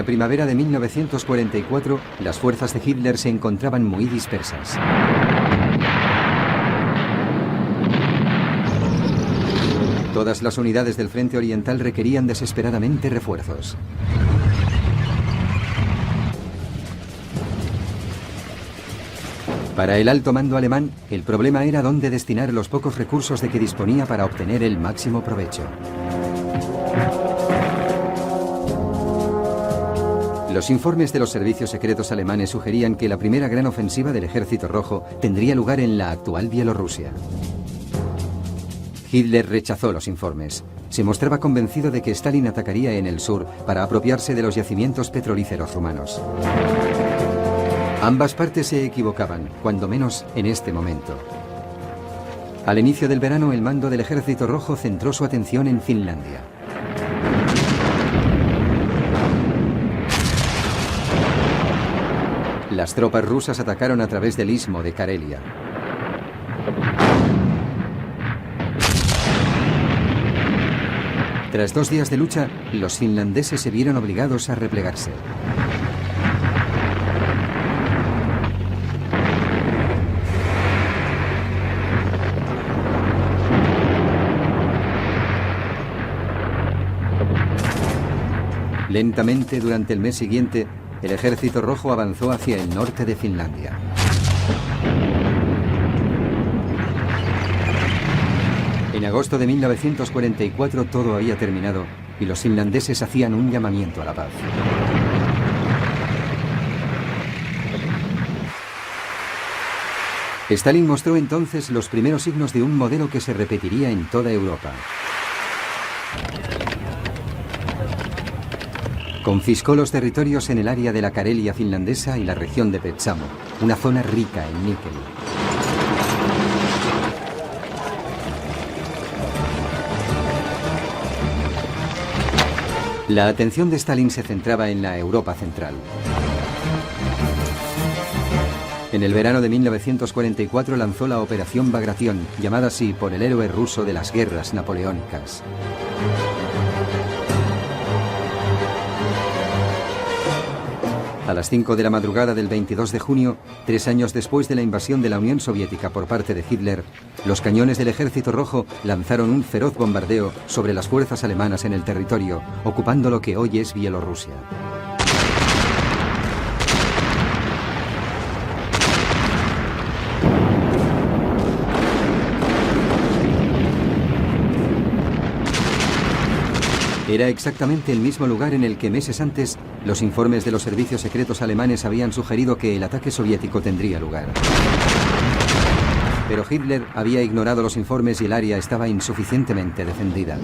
la primavera de 1944, las fuerzas de Hitler se encontraban muy dispersas. Todas las unidades del frente oriental requerían desesperadamente refuerzos. Para el alto mando alemán, el problema era dónde destinar los pocos recursos de que disponía para obtener el máximo provecho. Los informes de los servicios secretos alemanes sugerían que la primera gran ofensiva del Ejército Rojo tendría lugar en la actual Bielorrusia. Hitler rechazó los informes. Se mostraba convencido de que Stalin atacaría en el sur para apropiarse de los yacimientos petrolíferos rumanos. Ambas partes se equivocaban, cuando menos en este momento. Al inicio del verano, el mando del Ejército Rojo centró su atención en Finlandia. Las tropas rusas atacaron a través del istmo de Karelia. Tras 2 días de lucha, los finlandeses se vieron obligados a replegarse. Lentamente, durante el mes siguiente, el Ejército Rojo avanzó hacia el norte de Finlandia. En agosto de 1944 todo había terminado y los finlandeses hacían un llamamiento a la paz. Stalin mostró entonces los primeros signos de un modelo que se repetiría en toda Europa. Confiscó los territorios en el área de la Karelia finlandesa y la región de Petsamo, una zona rica en níquel. La atención de Stalin se centraba en la Europa central. En el verano de 1944 lanzó la Operación Bagration, llamada así por el héroe ruso de las guerras napoleónicas. A las 5 de la madrugada del 22 de junio, 3 años después de la invasión de la Unión Soviética por parte de Hitler, los cañones del Ejército Rojo lanzaron un feroz bombardeo sobre las fuerzas alemanas en el territorio, ocupando lo que hoy es Bielorrusia. Era exactamente el mismo lugar en el que meses antes los informes de los servicios secretos alemanes habían sugerido que el ataque soviético tendría lugar. Pero Hitler había ignorado los informes y el área estaba insuficientemente defendida.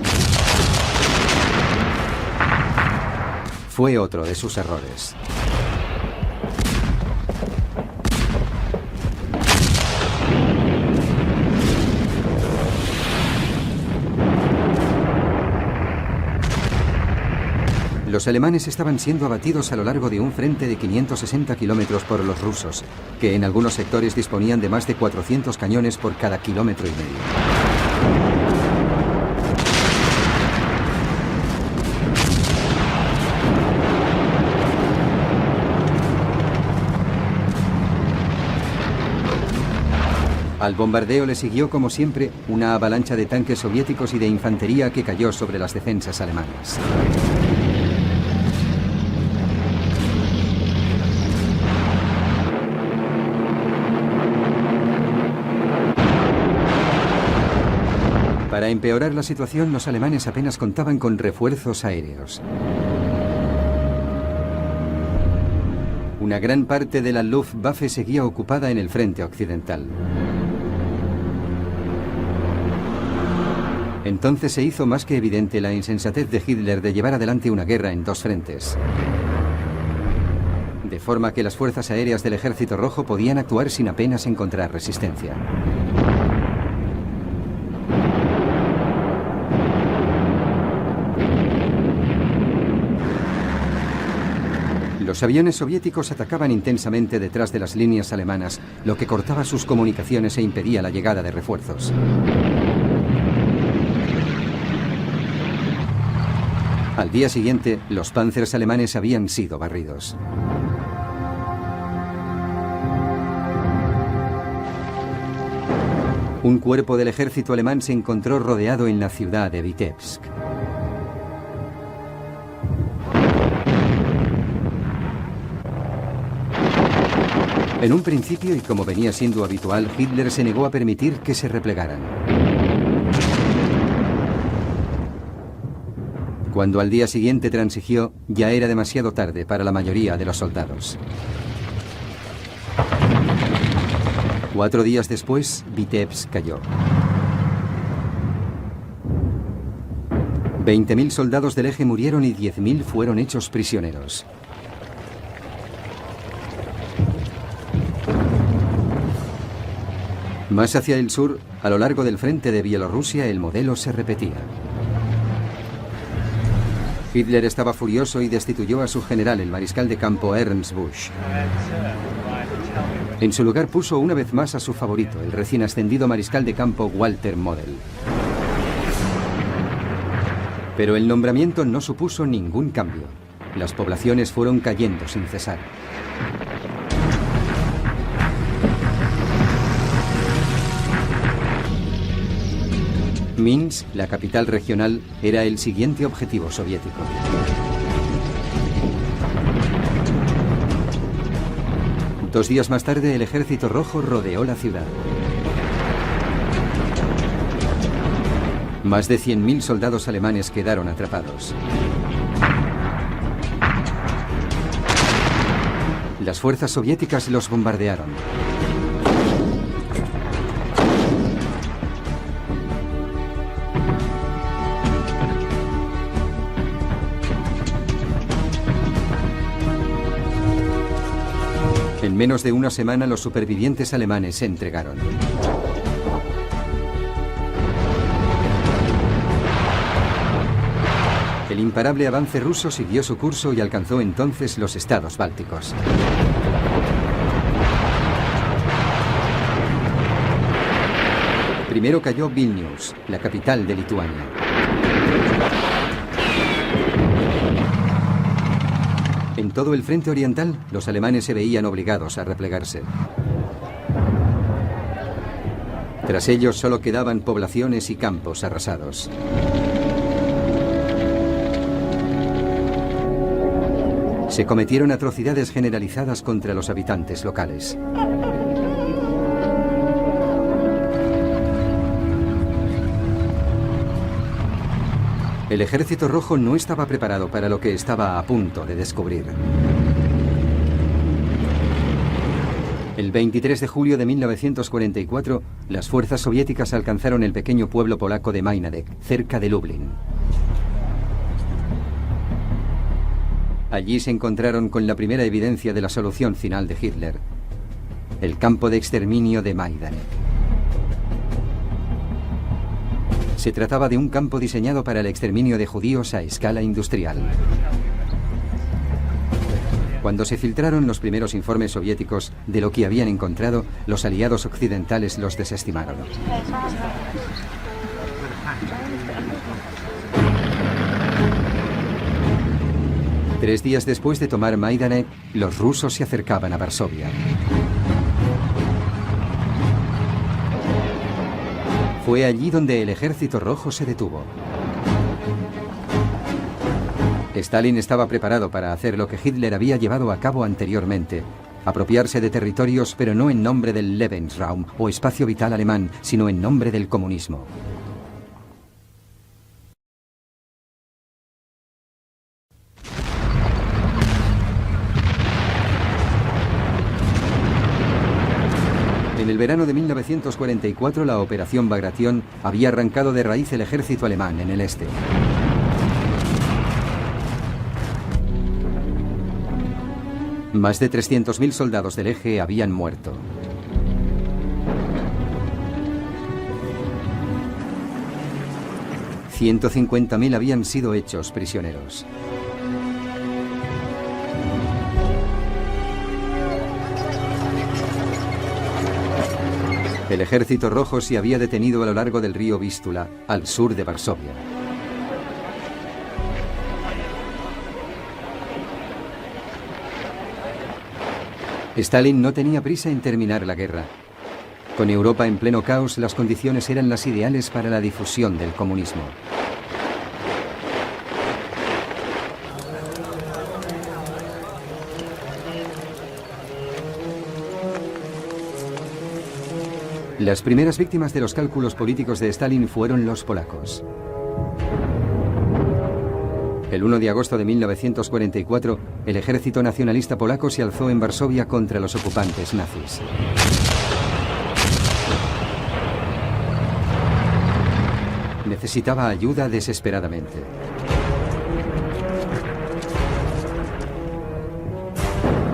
Fue otro de sus errores. Los alemanes estaban siendo abatidos a lo largo de un frente de 560 kilómetros por los rusos, que en algunos sectores disponían de más de 400 cañones por cada kilómetro y medio. Al bombardeo le siguió, como siempre, una avalancha de tanques soviéticos y de infantería que cayó sobre las defensas alemanas. Para empeorar la situación, los alemanes apenas contaban con refuerzos aéreos. Una gran parte de la Luftwaffe seguía ocupada en el frente occidental. Entonces se hizo más que evidente la insensatez de Hitler de llevar adelante una guerra en 2 frentes. De forma que las fuerzas aéreas del Ejército Rojo podían actuar sin apenas encontrar resistencia. Los aviones soviéticos atacaban intensamente detrás de las líneas alemanas, lo que cortaba sus comunicaciones e impedía la llegada de refuerzos. Al día siguiente, los Panzers alemanes habían sido barridos. Un cuerpo del ejército alemán se encontró rodeado en la ciudad de Vitebsk. En un principio, y como venía siendo habitual, Hitler se negó a permitir que se replegaran. Cuando al día siguiente transigió, ya era demasiado tarde para la mayoría de los soldados. 4 días después, Vitebsk cayó. 20.000 soldados del eje murieron y 10.000 fueron hechos prisioneros. Más hacia el sur, a lo largo del frente de Bielorrusia, el modelo se repetía. Hitler estaba furioso y destituyó a su general, el mariscal de campo Ernst Busch. En su lugar puso una vez más a su favorito, el recién ascendido mariscal de campo Walter Model. Pero el nombramiento no supuso ningún cambio. Las poblaciones fueron cayendo sin cesar. Minsk, la capital regional, era el siguiente objetivo soviético. Dos días más tarde, el Ejército Rojo rodeó la ciudad. Más de 100.000 soldados alemanes quedaron atrapados. Las fuerzas soviéticas los bombardearon. En menos de una semana, los supervivientes alemanes se entregaron. El imparable avance ruso siguió su curso y alcanzó entonces los estados bálticos. Primero cayó Vilnius, la capital de Lituania. En todo el frente oriental, los alemanes se veían obligados a replegarse. Tras ellos solo quedaban poblaciones y campos arrasados. Se cometieron atrocidades generalizadas contra los habitantes locales. El Ejército Rojo no estaba preparado para lo que estaba a punto de descubrir. El 23 de julio de 1944, las fuerzas soviéticas alcanzaron el pequeño pueblo polaco de Majdanek, cerca de Lublin. Allí se encontraron con la primera evidencia de la solución final de Hitler: el campo de exterminio de Majdanek. Se trataba de un campo diseñado para el exterminio de judíos a escala industrial. Cuando se filtraron los primeros informes soviéticos de lo que habían encontrado, los aliados occidentales los desestimaron. Tres días después de tomar Majdanek, los rusos se acercaban a Varsovia. Fue allí donde el Ejército Rojo se detuvo. Stalin estaba preparado para hacer lo que Hitler había llevado a cabo anteriormente: apropiarse de territorios, pero no en nombre del Lebensraum o espacio vital alemán, sino en nombre del comunismo. En el verano de 1944, la Operación Bagration había arrancado de raíz el ejército alemán en el este. Más de 300.000 soldados del eje habían muerto. $150.000 habían sido hechos prisioneros. El Ejército Rojo se había detenido a lo largo del río Vístula, al sur de Varsovia. Stalin no tenía prisa en terminar la guerra. Con Europa en pleno caos, las condiciones eran las ideales para la difusión del comunismo. Las primeras víctimas de los cálculos políticos de Stalin fueron los polacos. El 1 de agosto de 1944, el ejército nacionalista polaco se alzó en Varsovia contra los ocupantes nazis. Necesitaba ayuda desesperadamente.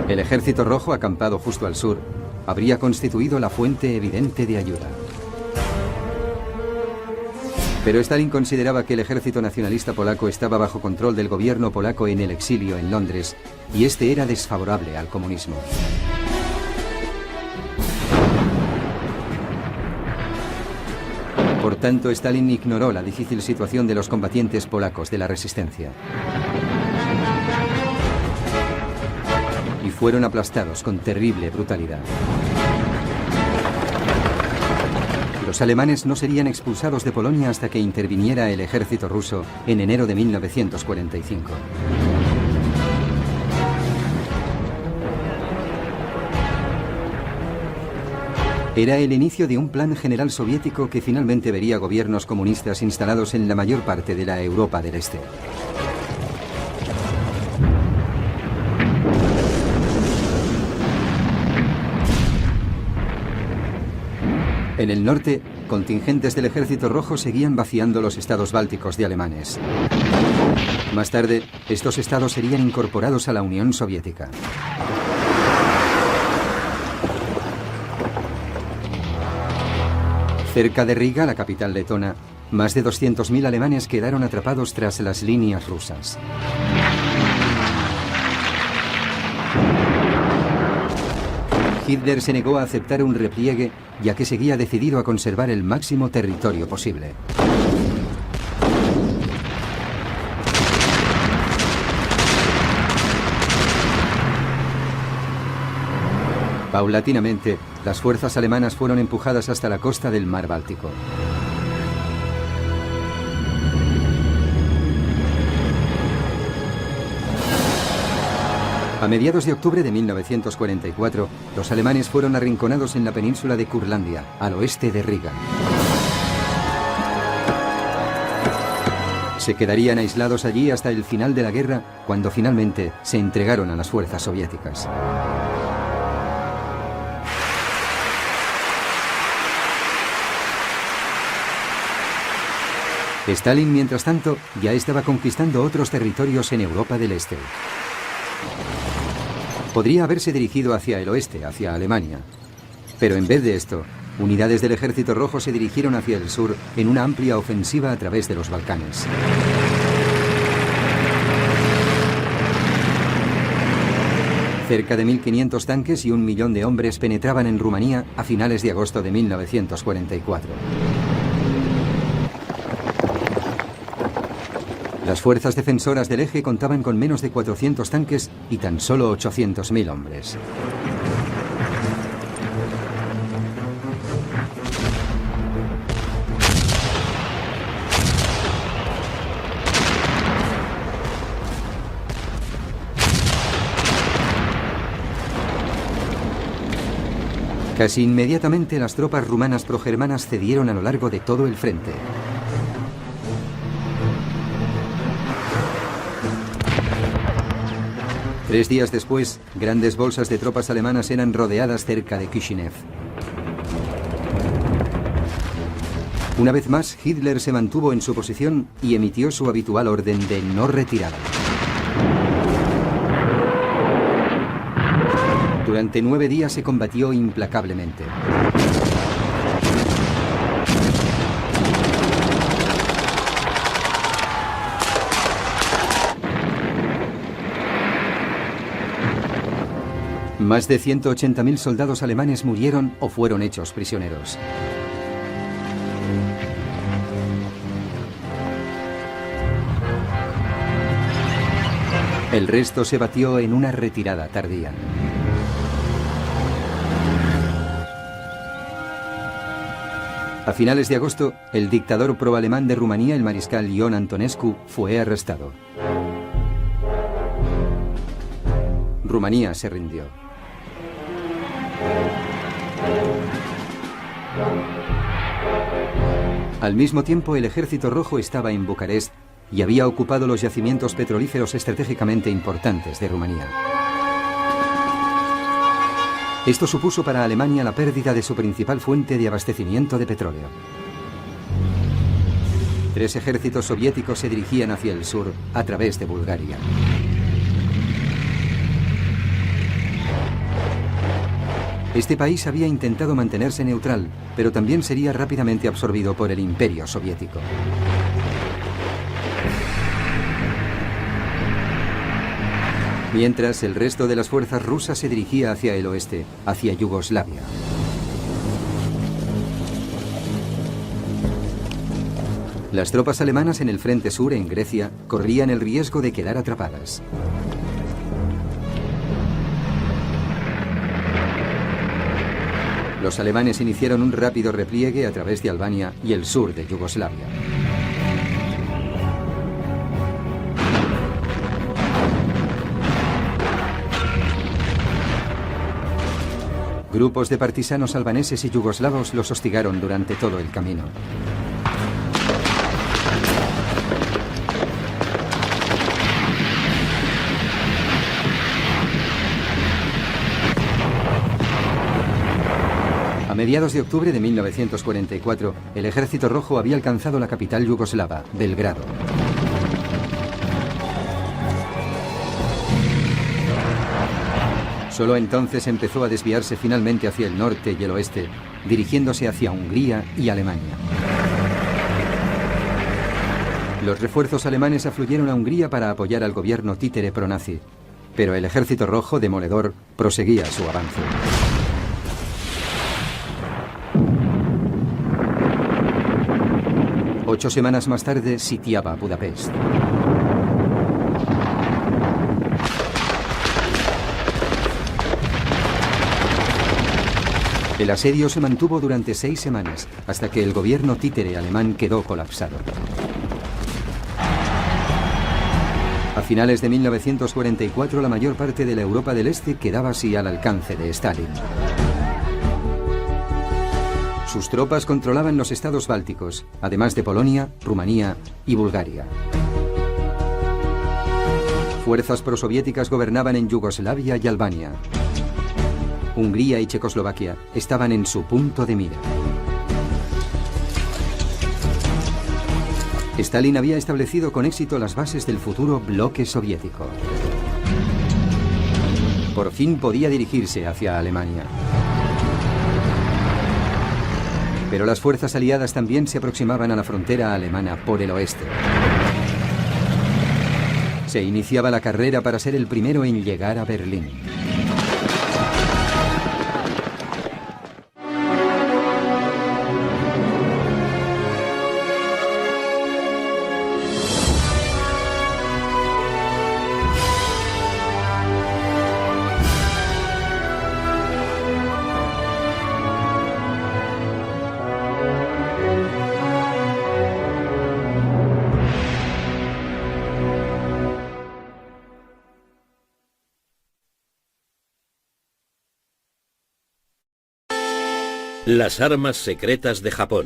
El Ejército Rojo, acampado justo al sur, habría constituido la fuente evidente de ayuda. Pero Stalin consideraba que el ejército nacionalista polaco estaba bajo control del gobierno polaco en el exilio en Londres, y este era desfavorable al comunismo. Por tanto, Stalin ignoró la difícil situación de los combatientes polacos de la resistencia. Y fueron aplastados con terrible brutalidad. Los alemanes no serían expulsados de Polonia hasta que interviniera el ejército ruso en enero de 1945. Era el inicio de un plan general soviético que finalmente vería gobiernos comunistas instalados en la mayor parte de la Europa del Este. En el norte, contingentes del Ejército Rojo seguían vaciando los estados bálticos de alemanes. Más tarde, estos estados serían incorporados a la Unión Soviética. Cerca de Riga, la capital letona, más de 200.000 alemanes quedaron atrapados tras las líneas rusas. Hitler se negó a aceptar un repliegue, ya que seguía decidido a conservar el máximo territorio posible. Paulatinamente, las fuerzas alemanas fueron empujadas hasta la costa del mar Báltico. A mediados de octubre de 1944, los alemanes fueron arrinconados en la península de Curlandia, al oeste de Riga. Se quedarían aislados allí hasta el final de la guerra, cuando finalmente se entregaron a las fuerzas soviéticas. Stalin, mientras tanto, ya estaba conquistando otros territorios en Europa del Este. Podría haberse dirigido hacia el oeste, hacia Alemania. Pero en vez de esto, unidades del Ejército Rojo se dirigieron hacia el sur en una amplia ofensiva a través de los Balcanes. Cerca de 1.500 tanques y 1 millón de hombres penetraban en Rumanía a finales de agosto de 1944. Las fuerzas defensoras del eje contaban con menos de 400 tanques y tan solo 800.000 hombres. Casi inmediatamente las tropas rumanas progermanas cedieron a lo largo de todo el frente. Tres días después, grandes bolsas de tropas alemanas eran rodeadas cerca de Kishinev. Una vez más, Hitler se mantuvo en su posición y emitió su habitual orden de no retirada. Durante 9 días se combatió implacablemente. Más de 180.000 soldados alemanes murieron o fueron hechos prisioneros. El resto se batió en una retirada tardía. A finales de agosto, el dictador proalemán de Rumanía, el mariscal Ion Antonescu, fue arrestado. Rumanía se rindió. Al mismo tiempo, el Ejército Rojo estaba en Bucarest y había ocupado los yacimientos petrolíferos estratégicamente importantes de Rumanía. Esto supuso para Alemania la pérdida de su principal fuente de abastecimiento de petróleo. 3 ejércitos soviéticos se dirigían hacia el sur a través de Bulgaria. Este país había intentado mantenerse neutral, pero también sería rápidamente absorbido por el Imperio Soviético. Mientras, el resto de las fuerzas rusas se dirigía hacia el oeste, hacia Yugoslavia. Las tropas alemanas en el frente sur, en Grecia, corrían el riesgo de quedar atrapadas. Los alemanes iniciaron un rápido repliegue a través de Albania y el sur de Yugoslavia. Grupos de partisanos albaneses y yugoslavos los hostigaron durante todo el camino. A mediados de octubre de 1944, el Ejército Rojo había alcanzado la capital yugoslava, Belgrado. Solo entonces empezó a desviarse finalmente hacia el norte y el oeste, dirigiéndose hacia Hungría y Alemania. Los refuerzos alemanes afluyeron a Hungría para apoyar al gobierno títere pronazi, pero el Ejército Rojo, demoledor, proseguía su avance. Ocho semanas más tarde sitiaba Budapest. El asedio se mantuvo durante 6 semanas, hasta que el gobierno títere alemán quedó colapsado. A finales de 1944, la mayor parte de la Europa del Este quedaba así al alcance de Stalin. Sus tropas controlaban los estados bálticos, además de Polonia, Rumanía y Bulgaria. Fuerzas prosoviéticas gobernaban en Yugoslavia y Albania. Hungría y Checoslovaquia estaban en su punto de mira. Stalin había establecido con éxito las bases del futuro bloque soviético. Por fin podía dirigirse hacia Alemania. Pero las fuerzas aliadas también se aproximaban a la frontera alemana por el oeste. Se iniciaba la carrera para ser el primero en llegar a Berlín. Las armas secretas de Japón.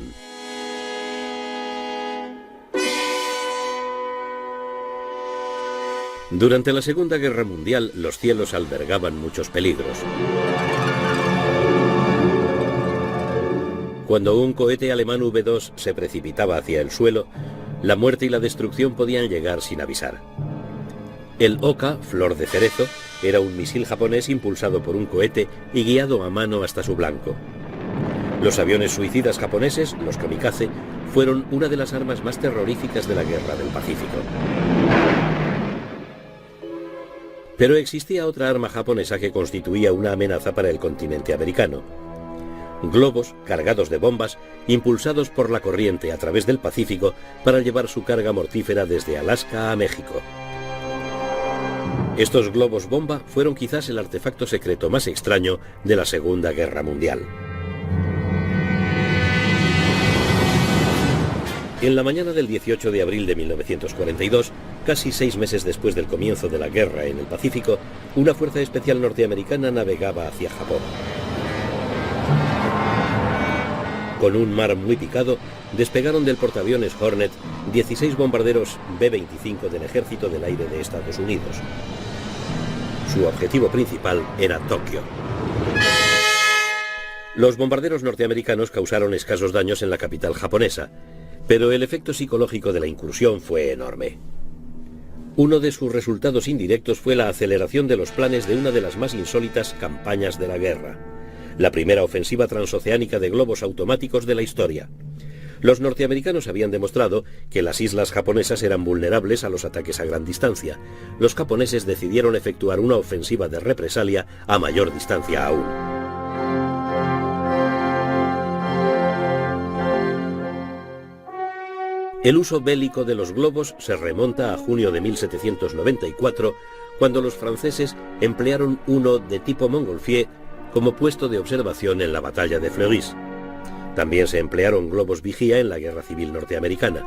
Durante la Segunda Guerra Mundial, los cielos albergaban muchos peligros. Cuando un cohete alemán V-2 se precipitaba hacia el suelo, la muerte y la destrucción podían llegar sin avisar. El Oka, flor de cerezo, era un misil japonés impulsado por un cohete y guiado a mano hasta su blanco. Los aviones suicidas japoneses, los kamikaze, fueron una de las armas más terroríficas de la Guerra del Pacífico. Pero existía otra arma japonesa que constituía una amenaza para el continente americano. Globos cargados de bombas, impulsados por la corriente a través del Pacífico para llevar su carga mortífera desde Alaska a México. Estos globos bomba fueron quizás el artefacto secreto más extraño de la Segunda Guerra Mundial. En la mañana del 18 de abril de 1942, casi 6 meses después del comienzo de la guerra en el Pacífico, una fuerza especial norteamericana navegaba hacia Japón. Con un mar muy picado, despegaron del portaaviones Hornet 16 bombarderos B-25 del Ejército del Aire de Estados Unidos. Su objetivo principal era Tokio. Los bombarderos norteamericanos causaron escasos daños en la capital japonesa, pero el efecto psicológico de la incursión fue enorme. Uno de sus resultados indirectos fue la aceleración de los planes de una de las más insólitas campañas de la guerra, la primera ofensiva transoceánica de globos automáticos de la historia. Los norteamericanos habían demostrado que las islas japonesas eran vulnerables a los ataques a gran distancia. Los japoneses decidieron efectuar una ofensiva de represalia a mayor distancia aún. El uso bélico de los globos se remonta a junio de 1794, cuando los franceses emplearon uno de tipo Montgolfier como puesto de observación en la batalla de Fleurus. También se emplearon globos vigía en la Guerra Civil Norteamericana.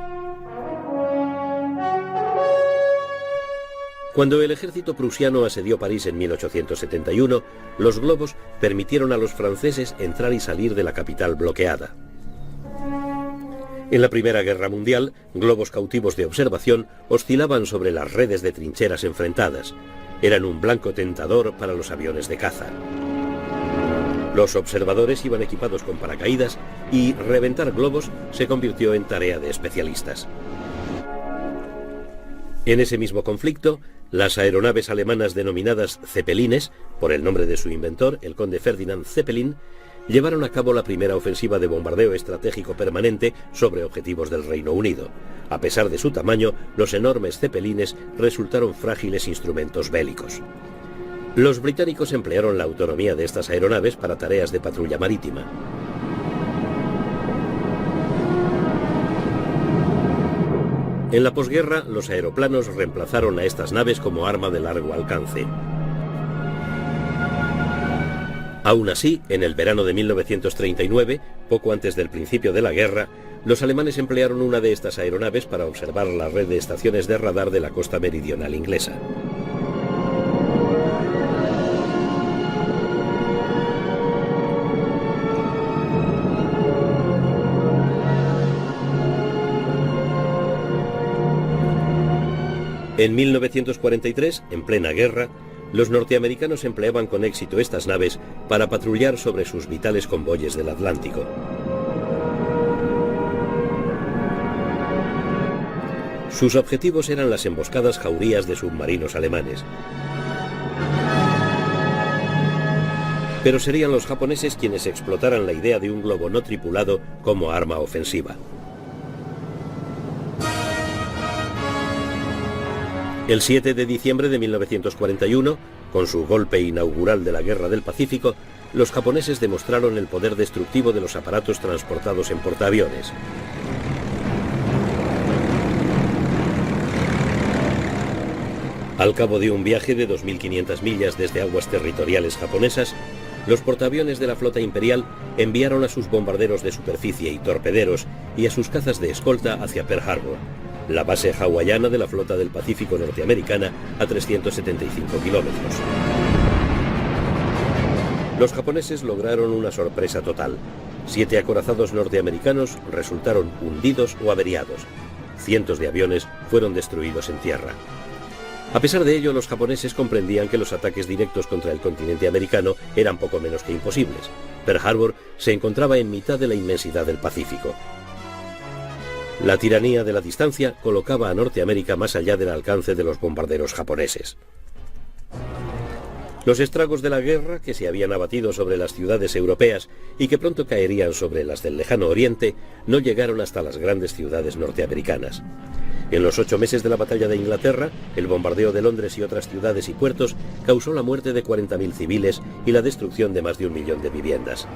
Cuando el ejército prusiano asedió París en 1871, los globos permitieron a los franceses entrar y salir de la capital bloqueada. En la Primera Guerra Mundial, globos cautivos de observación oscilaban sobre las redes de trincheras enfrentadas. Eran un blanco tentador para los aviones de caza. Los observadores iban equipados con paracaídas y reventar globos se convirtió en tarea de especialistas. En ese mismo conflicto, las aeronaves alemanas denominadas Zeppelines, por el nombre de su inventor, el conde Ferdinand Zeppelin, llevaron a cabo la primera ofensiva de bombardeo estratégico permanente sobre objetivos del Reino Unido. A pesar de su tamaño, los enormes Zeppelines resultaron frágiles instrumentos bélicos. Los británicos emplearon la autonomía de estas aeronaves para tareas de patrulla marítima. En la posguerra, los aeroplanos reemplazaron a estas naves como arma de largo alcance. Aún así, en el verano de 1939, poco antes del principio de la guerra, los alemanes emplearon una de estas aeronaves para observar la red de estaciones de radar de la costa meridional inglesa. En 1943, en plena guerra, los norteamericanos empleaban con éxito estas naves para patrullar sobre sus vitales convoyes del Atlántico. Sus objetivos eran las emboscadas jaurías de submarinos alemanes. Pero serían los japoneses quienes explotaran la idea de un globo no tripulado como arma ofensiva. El 7 de diciembre de 1941, con su golpe inaugural de la Guerra del Pacífico, los japoneses demostraron el poder destructivo de los aparatos transportados en portaaviones. Al cabo de un viaje de 2.500 millas desde aguas territoriales japonesas, los portaaviones de la flota imperial enviaron a sus bombarderos de superficie y torpederos y a sus cazas de escolta hacia Pearl Harbor, la base hawaiana de la flota del Pacífico norteamericana, a 375 kilómetros. Los japoneses lograron una sorpresa total. 7 acorazados norteamericanos resultaron hundidos o averiados. Cientos de aviones fueron destruidos en tierra. A pesar de ello, los japoneses comprendían que los ataques directos contra el continente americano eran poco menos que imposibles. Pearl Harbor se encontraba en mitad de la inmensidad del Pacífico. La tiranía de la distancia colocaba a Norteamérica más allá del alcance de los bombarderos japoneses. Los estragos de la guerra, que se habían abatido sobre las ciudades europeas y que pronto caerían sobre las del lejano oriente, no llegaron hasta las grandes ciudades norteamericanas. En los 8 meses de la batalla de Inglaterra, el bombardeo de Londres y otras ciudades y puertos causó la muerte de 40.000 civiles y la destrucción de más de 1 millón de viviendas.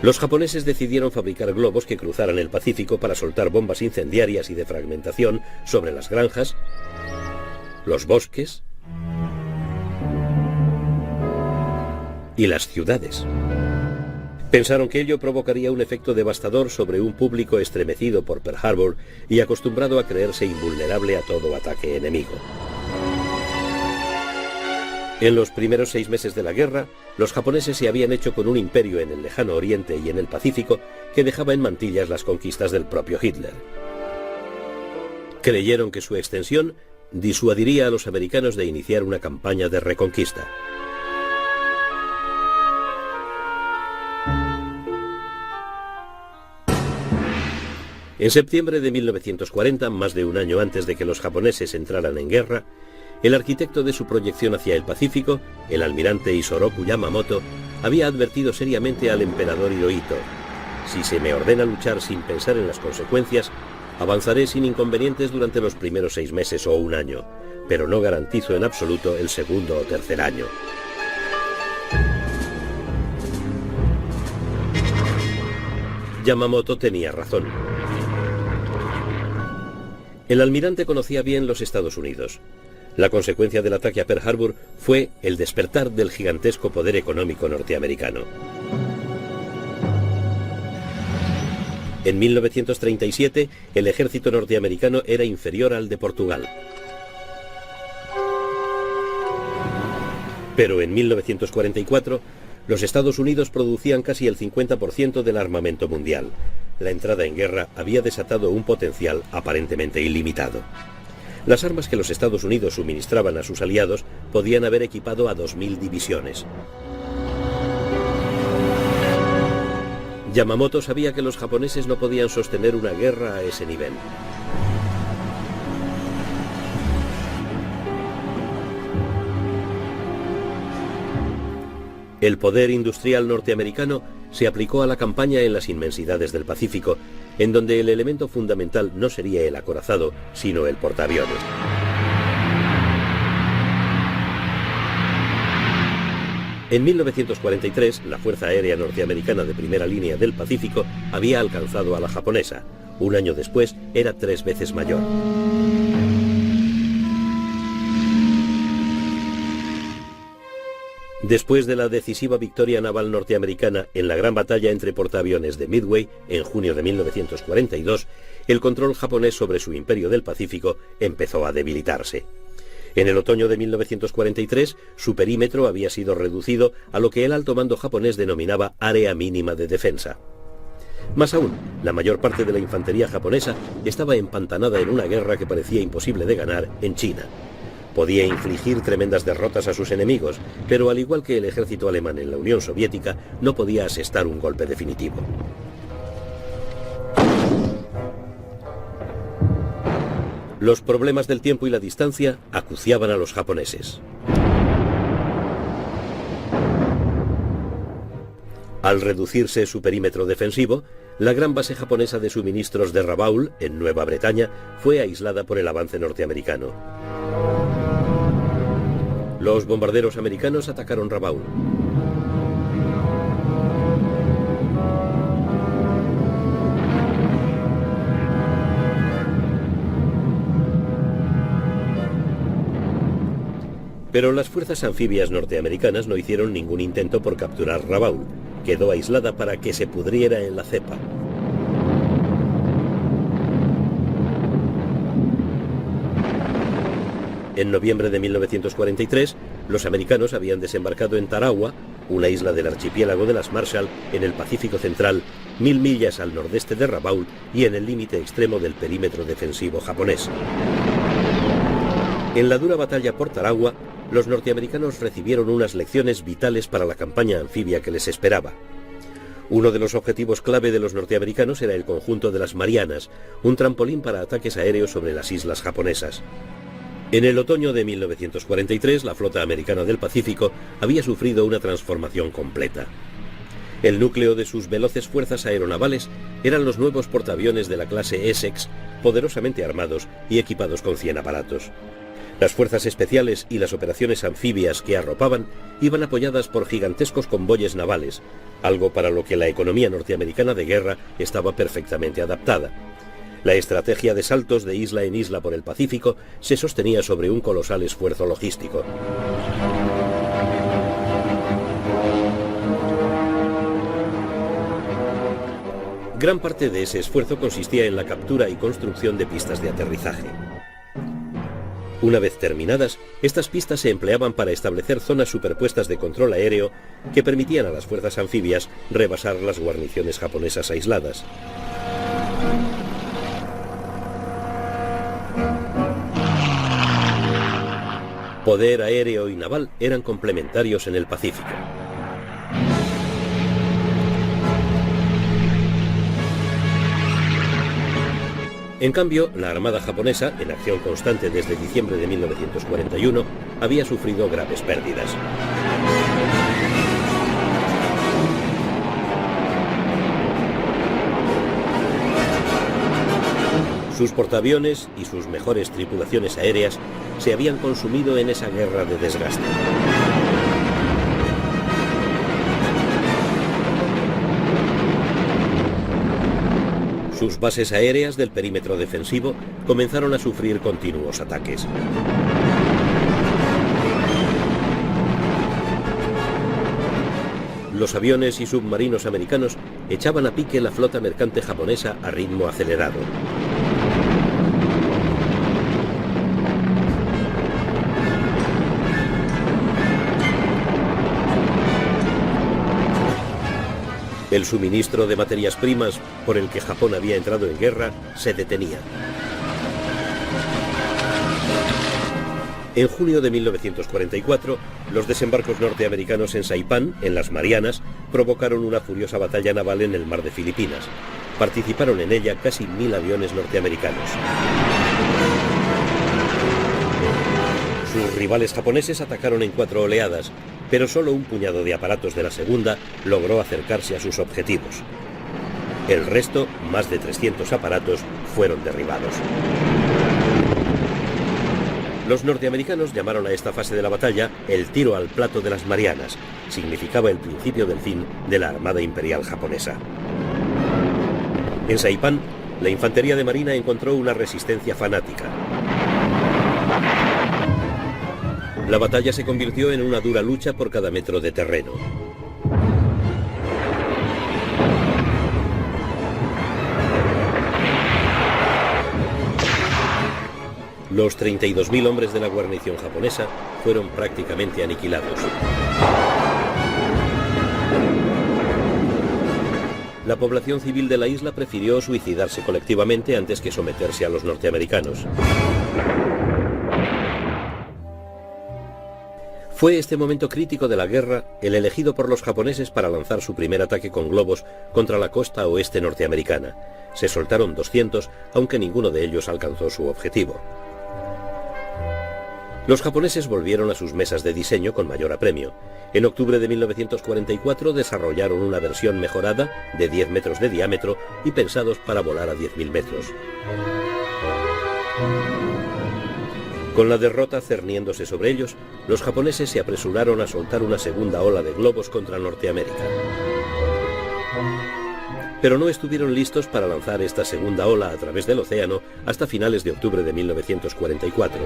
Los japoneses decidieron fabricar globos que cruzaran el Pacífico para soltar bombas incendiarias y de fragmentación sobre las granjas, los bosques y las ciudades. Pensaron que ello provocaría un efecto devastador sobre un público estremecido por Pearl Harbor y acostumbrado a creerse invulnerable a todo ataque enemigo. En los primeros 6 meses de la guerra, los japoneses se habían hecho con un imperio en el lejano oriente y en el Pacífico que dejaba en mantillas las conquistas del propio Hitler. Creyeron que su extensión disuadiría a los americanos de iniciar una campaña de reconquista. En septiembre de 1940, más de un año antes de que los japoneses entraran en guerra, el arquitecto de su proyección hacia el Pacífico, el almirante Isoroku Yamamoto, había advertido seriamente al emperador Hirohito: si se me ordena luchar sin pensar en las consecuencias, avanzaré sin inconvenientes durante los primeros 6 meses o un año, pero no garantizo en absoluto el segundo o tercer año. Yamamoto tenía razón. El almirante conocía bien los Estados Unidos. La consecuencia del ataque a Pearl Harbor fue el despertar del gigantesco poder económico norteamericano. En 1937, el ejército norteamericano era inferior al de Portugal. Pero en 1944, los Estados Unidos producían casi el 50% del armamento mundial. La entrada en guerra había desatado un potencial aparentemente ilimitado. Las armas que los Estados Unidos suministraban a sus aliados podían haber equipado a 2000 divisiones. Yamamoto sabía que los japoneses no podían sostener una guerra a ese nivel. El poder industrial norteamericano se aplicó a la campaña en las inmensidades del Pacífico, en donde el elemento fundamental no sería el acorazado, sino el portaaviones. En 1943, la Fuerza Aérea Norteamericana de primera línea del Pacífico había alcanzado a la japonesa. Un año después, era 3 veces mayor. Después de la decisiva victoria naval norteamericana en la gran batalla entre portaaviones de Midway en junio de 1942, el control japonés sobre su imperio del Pacífico empezó a debilitarse. En el otoño de 1943, su perímetro había sido reducido a lo que el alto mando japonés denominaba área mínima de defensa. Más aún, la mayor parte de la infantería japonesa estaba empantanada en una guerra que parecía imposible de ganar en China. Podía infligir tremendas derrotas a sus enemigos, pero al igual que el ejército alemán en la Unión Soviética, no podía asestar un golpe definitivo. Los problemas del tiempo y la distancia acuciaban a los japoneses. Al reducirse su perímetro defensivo, la gran base japonesa de suministros de Rabaul, en Nueva Bretaña, fue aislada por el avance norteamericano. Los bombarderos americanos atacaron Rabaul. Pero las fuerzas anfibias norteamericanas no hicieron ningún intento por capturar Rabaul. Quedó aislada para que se pudriera en la cepa. En noviembre de 1943, los americanos habían desembarcado en Tarawa, una isla del archipiélago de las Marshall, en el Pacífico Central, 1000 millas al nordeste de Rabaul y en el límite extremo del perímetro defensivo japonés. En la dura batalla por Tarawa, los norteamericanos recibieron unas lecciones vitales para la campaña anfibia que les esperaba. Uno de los objetivos clave de los norteamericanos era el conjunto de las Marianas, un trampolín para ataques aéreos sobre las islas japonesas. En el otoño de 1943, la flota americana del Pacífico había sufrido una transformación completa. El núcleo de sus veloces fuerzas aeronavales eran los nuevos portaaviones de la clase Essex, poderosamente armados y equipados con 100 aparatos. Las fuerzas especiales y las operaciones anfibias que arropaban iban apoyadas por gigantescos convoyes navales, algo para lo que la economía norteamericana de guerra estaba perfectamente adaptada. La estrategia de saltos de isla en isla por el Pacífico se sostenía sobre un colosal esfuerzo logístico. Gran parte de ese esfuerzo consistía en la captura y construcción de pistas de aterrizaje. Una vez terminadas, estas pistas se empleaban para establecer zonas superpuestas de control aéreo que permitían a las fuerzas anfibias rebasar las guarniciones japonesas aisladas. Poder aéreo y naval eran complementarios en el Pacífico. En cambio, la Armada japonesa, en acción constante desde diciembre de 1941, había sufrido graves pérdidas. Sus portaaviones y sus mejores tripulaciones aéreas se habían consumido en esa guerra de desgaste. Sus bases aéreas del perímetro defensivo comenzaron a sufrir continuos ataques. Los aviones y submarinos americanos echaban a pique la flota mercante japonesa a ritmo acelerado. El suministro de materias primas por el que Japón había entrado en guerra se detenía. En junio de 1944, los desembarcos norteamericanos en Saipán, en las Marianas, provocaron una furiosa batalla naval en el mar de Filipinas. Participaron en ella casi 1000 aviones norteamericanos. Sus rivales japoneses atacaron en 4 oleadas, pero solo un puñado de aparatos de la segunda logró acercarse a sus objetivos. El resto, más de 300 aparatos, fueron derribados. Los norteamericanos llamaron a esta fase de la batalla el tiro al plato de las Marianas. Significaba el principio del fin de la Armada Imperial japonesa. En Saipán, la infantería de marina encontró una resistencia fanática. La batalla se convirtió en una dura lucha por cada metro de terreno. Los 32.000 hombres de la guarnición japonesa fueron prácticamente aniquilados. La población civil de la isla prefirió suicidarse colectivamente antes que someterse a los norteamericanos. Fue este momento crítico de la guerra el elegido por los japoneses para lanzar su primer ataque con globos contra la costa oeste norteamericana. Se soltaron 200, aunque ninguno de ellos alcanzó su objetivo. Los japoneses volvieron a sus mesas de diseño con mayor apremio. En octubre de 1944 desarrollaron una versión mejorada de 10 metros de diámetro y pensados para volar a 10.000 metros. Con la derrota cerniéndose sobre ellos, los japoneses se apresuraron a soltar una segunda ola de globos contra Norteamérica. Pero no estuvieron listos para lanzar esta segunda ola a través del océano hasta finales de octubre de 1944.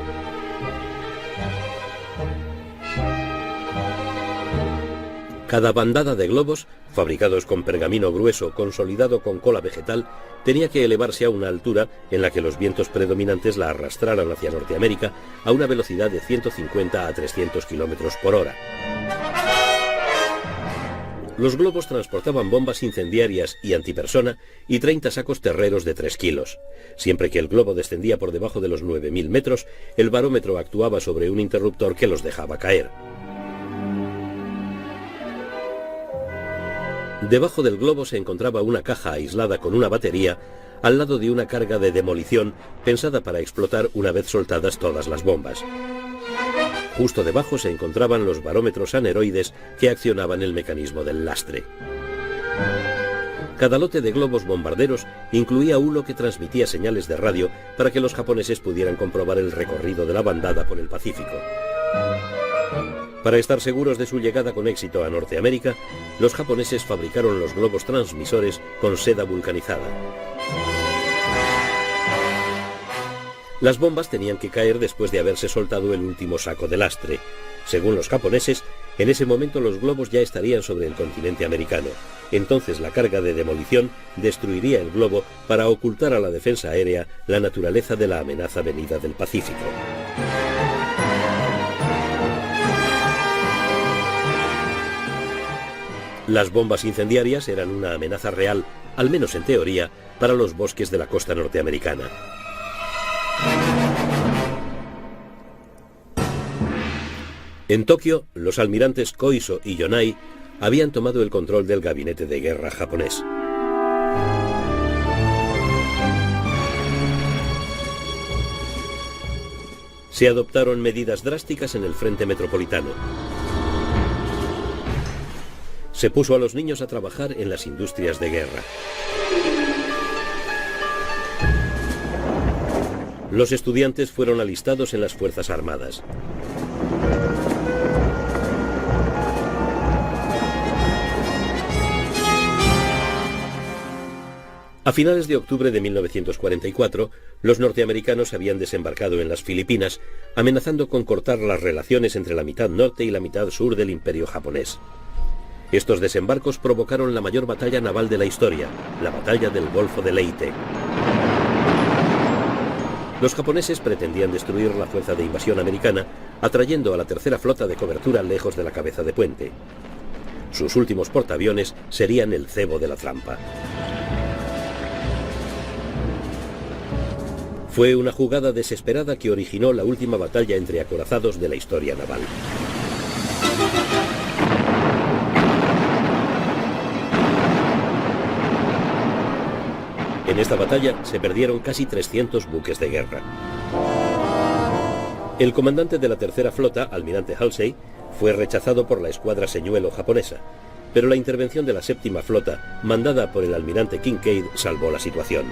Cada bandada de globos, fabricados con pergamino grueso consolidado con cola vegetal, tenía que elevarse a una altura en la que los vientos predominantes la arrastraran hacia Norteamérica a una velocidad de 150 a 300 km por hora. Los globos transportaban bombas incendiarias y antipersona y 30 sacos terreros de 3 kilos. Siempre que el globo descendía por debajo de los 9.000 metros, el barómetro actuaba sobre un interruptor que los dejaba caer. Debajo del globo se encontraba una caja aislada con una batería al lado de una carga de demolición pensada para explotar una vez soltadas todas las bombas. Justo debajo se encontraban los barómetros aneroides que accionaban el mecanismo del lastre. Cada lote de globos bombarderos incluía uno que transmitía señales de radio para que los japoneses pudieran comprobar el recorrido de la bandada por el Pacífico. Para estar seguros de su llegada con éxito a Norteamérica, los japoneses fabricaron los globos transmisores con seda vulcanizada. Las bombas tenían que caer después de haberse soltado el último saco de lastre. Según los japoneses, en ese momento los globos ya estarían sobre el continente americano. Entonces la carga de demolición destruiría el globo para ocultar a la defensa aérea la naturaleza de la amenaza venida del Pacífico. Las bombas incendiarias eran una amenaza real, al menos en teoría, para los bosques de la costa norteamericana. En Tokio, los almirantes Koiso y Yonai habían tomado el control del gabinete de guerra japonés. Se adoptaron medidas drásticas en el frente metropolitano. Se puso a los niños a trabajar en las industrias de guerra. Los estudiantes fueron alistados en las Fuerzas Armadas. A finales de octubre de 1944, los norteamericanos habían desembarcado en las Filipinas, amenazando con cortar las relaciones entre la mitad norte y la mitad sur del Imperio japonés. Estos desembarcos provocaron la mayor batalla naval de la historia, la batalla del Golfo de Leyte. Los japoneses pretendían destruir la fuerza de invasión americana, atrayendo a la tercera flota de cobertura lejos de la cabeza de puente. Sus últimos portaaviones serían el cebo de la trampa. Fue una jugada desesperada que originó la última batalla entre acorazados de la historia naval. En esta batalla se perdieron casi 300 buques de guerra. El comandante de la tercera flota, almirante Halsey, fue rechazado por la escuadra señuelo japonesa, pero la intervención de la séptima flota, mandada por el almirante Kinkaid, salvó la situación.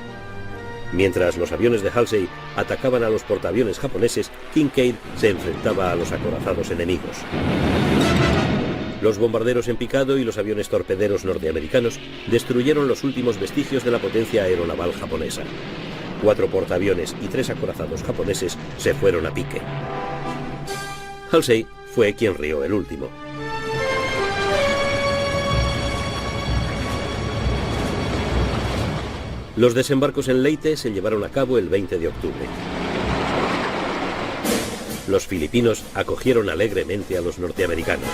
Mientras los aviones de Halsey atacaban a los portaaviones japoneses, Kinkaid se enfrentaba a los acorazados enemigos. Los bombarderos en picado y los aviones torpederos norteamericanos destruyeron los últimos vestigios de la potencia aeronaval japonesa. 4 portaaviones y 3 acorazados japoneses se fueron a pique. Halsey fue quien rió el último. Los desembarcos en Leyte se llevaron a cabo el 20 de octubre. Los filipinos acogieron alegremente a los norteamericanos.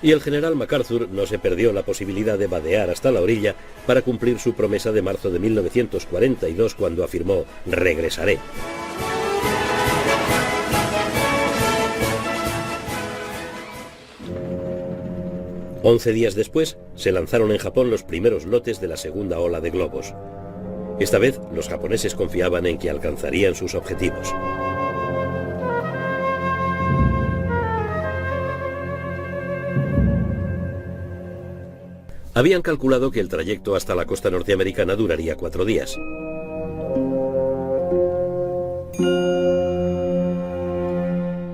Y el general MacArthur no se perdió la posibilidad de vadear hasta la orilla para cumplir su promesa de marzo de 1942 cuando afirmó: «Regresaré». Once días después, se lanzaron en Japón los primeros lotes de la segunda ola de globos. Esta vez, los japoneses confiaban en que alcanzarían sus objetivos. Habían calculado que el trayecto hasta la costa norteamericana duraría 4 días.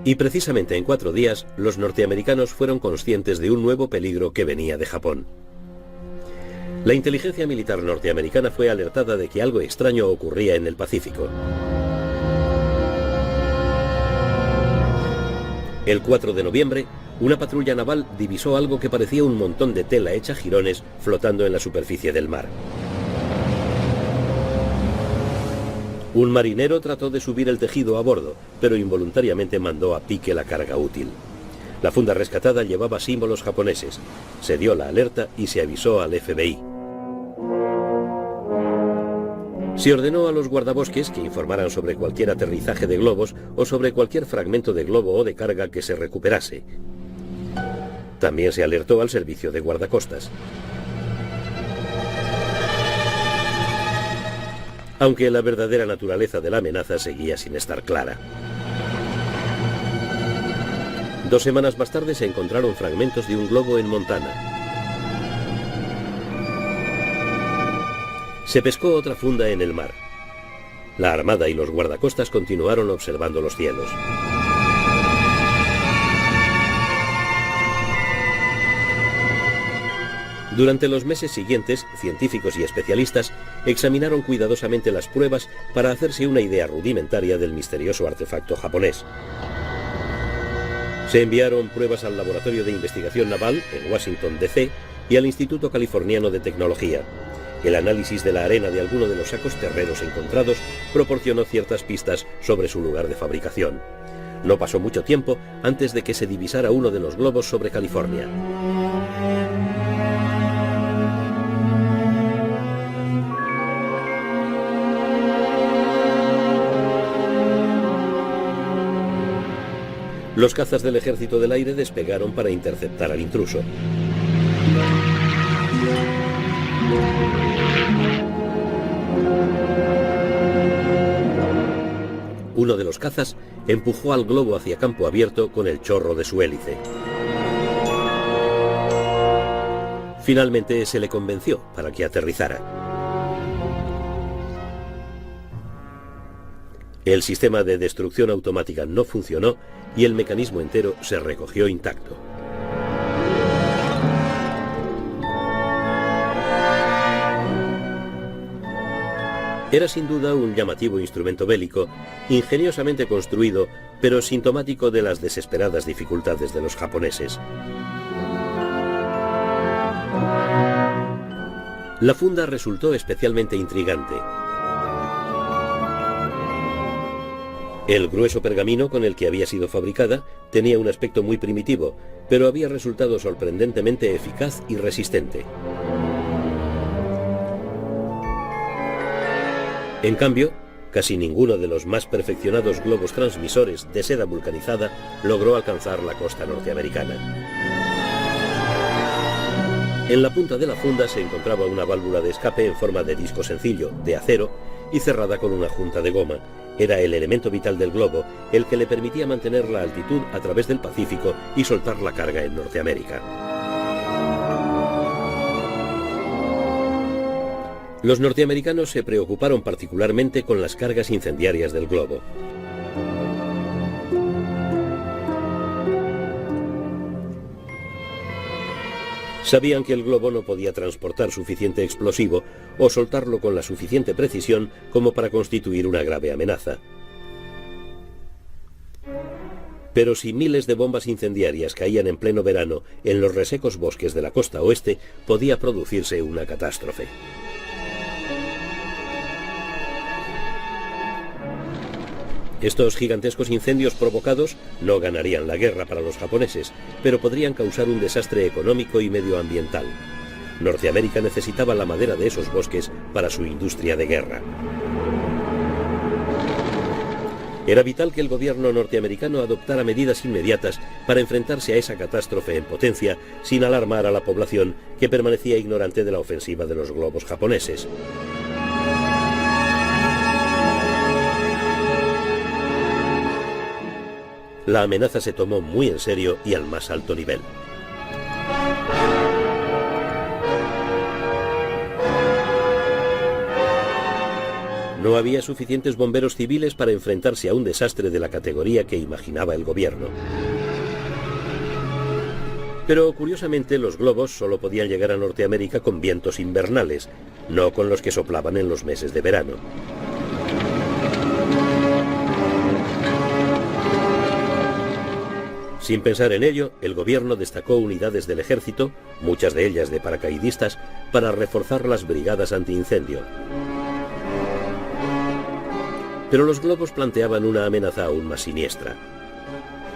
Y precisamente en 4 días, los norteamericanos fueron conscientes de un nuevo peligro que venía de Japón. La inteligencia militar norteamericana fue alertada de que algo extraño ocurría en el Pacífico. El 4 de noviembre, una patrulla naval divisó algo que parecía un montón de tela hecha jirones flotando en la superficie del mar. Un marinero trató de subir el tejido a bordo, pero involuntariamente mandó a pique la carga útil. La funda rescatada llevaba símbolos japoneses. Se dio la alerta y se avisó al FBI. Se ordenó a los guardabosques que informaran sobre cualquier aterrizaje de globos o sobre cualquier fragmento de globo o de carga que se recuperase. También se alertó al servicio de guardacostas. Aunque la verdadera naturaleza de la amenaza seguía sin estar clara. 2 semanas más tarde se encontraron fragmentos de un globo en Montana. Se pescó otra funda en el mar. La Armada y los guardacostas continuaron observando los cielos. Durante los meses siguientes, científicos y especialistas examinaron cuidadosamente las pruebas para hacerse una idea rudimentaria del misterioso artefacto japonés. Se enviaron pruebas al Laboratorio de Investigación Naval en Washington, D.C. y al Instituto Californiano de Tecnología. El análisis de la arena de alguno de los sacos terreros encontrados proporcionó ciertas pistas sobre su lugar de fabricación. No pasó mucho tiempo antes de que se divisara uno de los globos sobre California. Los cazas del Ejército del Aire despegaron para interceptar al intruso. Uno de los cazas empujó al globo hacia campo abierto con el chorro de su hélice. Finalmente se le convenció para que aterrizara. El sistema de destrucción automática no funcionó y el mecanismo entero se recogió intacto. Era sin duda un llamativo instrumento bélico, ingeniosamente construido, pero sintomático de las desesperadas dificultades de los japoneses. La funda resultó especialmente intrigante. El grueso pergamino con el que había sido fabricada tenía un aspecto muy primitivo, pero había resultado sorprendentemente eficaz y resistente. En cambio, casi ninguno de los más perfeccionados globos transmisores de seda vulcanizada logró alcanzar la costa norteamericana. En la punta de la funda se encontraba una válvula de escape en forma de disco sencillo, de acero, y cerrada con una junta de goma. Era el elemento vital del globo, el que le permitía mantener la altitud a través del Pacífico y soltar la carga en Norteamérica. Los norteamericanos se preocuparon particularmente con las cargas incendiarias del globo. Sabían que el globo no podía transportar suficiente explosivo o soltarlo con la suficiente precisión como para constituir una grave amenaza. Pero si miles de bombas incendiarias caían en pleno verano en los resecos bosques de la costa oeste, podía producirse una catástrofe. Estos gigantescos incendios provocados no ganarían la guerra para los japoneses, pero podrían causar un desastre económico y medioambiental. Norteamérica necesitaba la madera de esos bosques para su industria de guerra. Era vital que el gobierno norteamericano adoptara medidas inmediatas para enfrentarse a esa catástrofe en potencia sin alarmar a la población que permanecía ignorante de la ofensiva de los globos japoneses. La amenaza se tomó muy en serio y al más alto nivel. No había suficientes bomberos civiles para enfrentarse a un desastre de la categoría que imaginaba el gobierno. Pero curiosamente los globos solo podían llegar a Norteamérica con vientos invernales, no con los que soplaban en los meses de verano. Sin pensar en ello, el gobierno destacó unidades del ejército, muchas de ellas de paracaidistas, para reforzar las brigadas antiincendio. Pero los globos planteaban una amenaza aún más siniestra.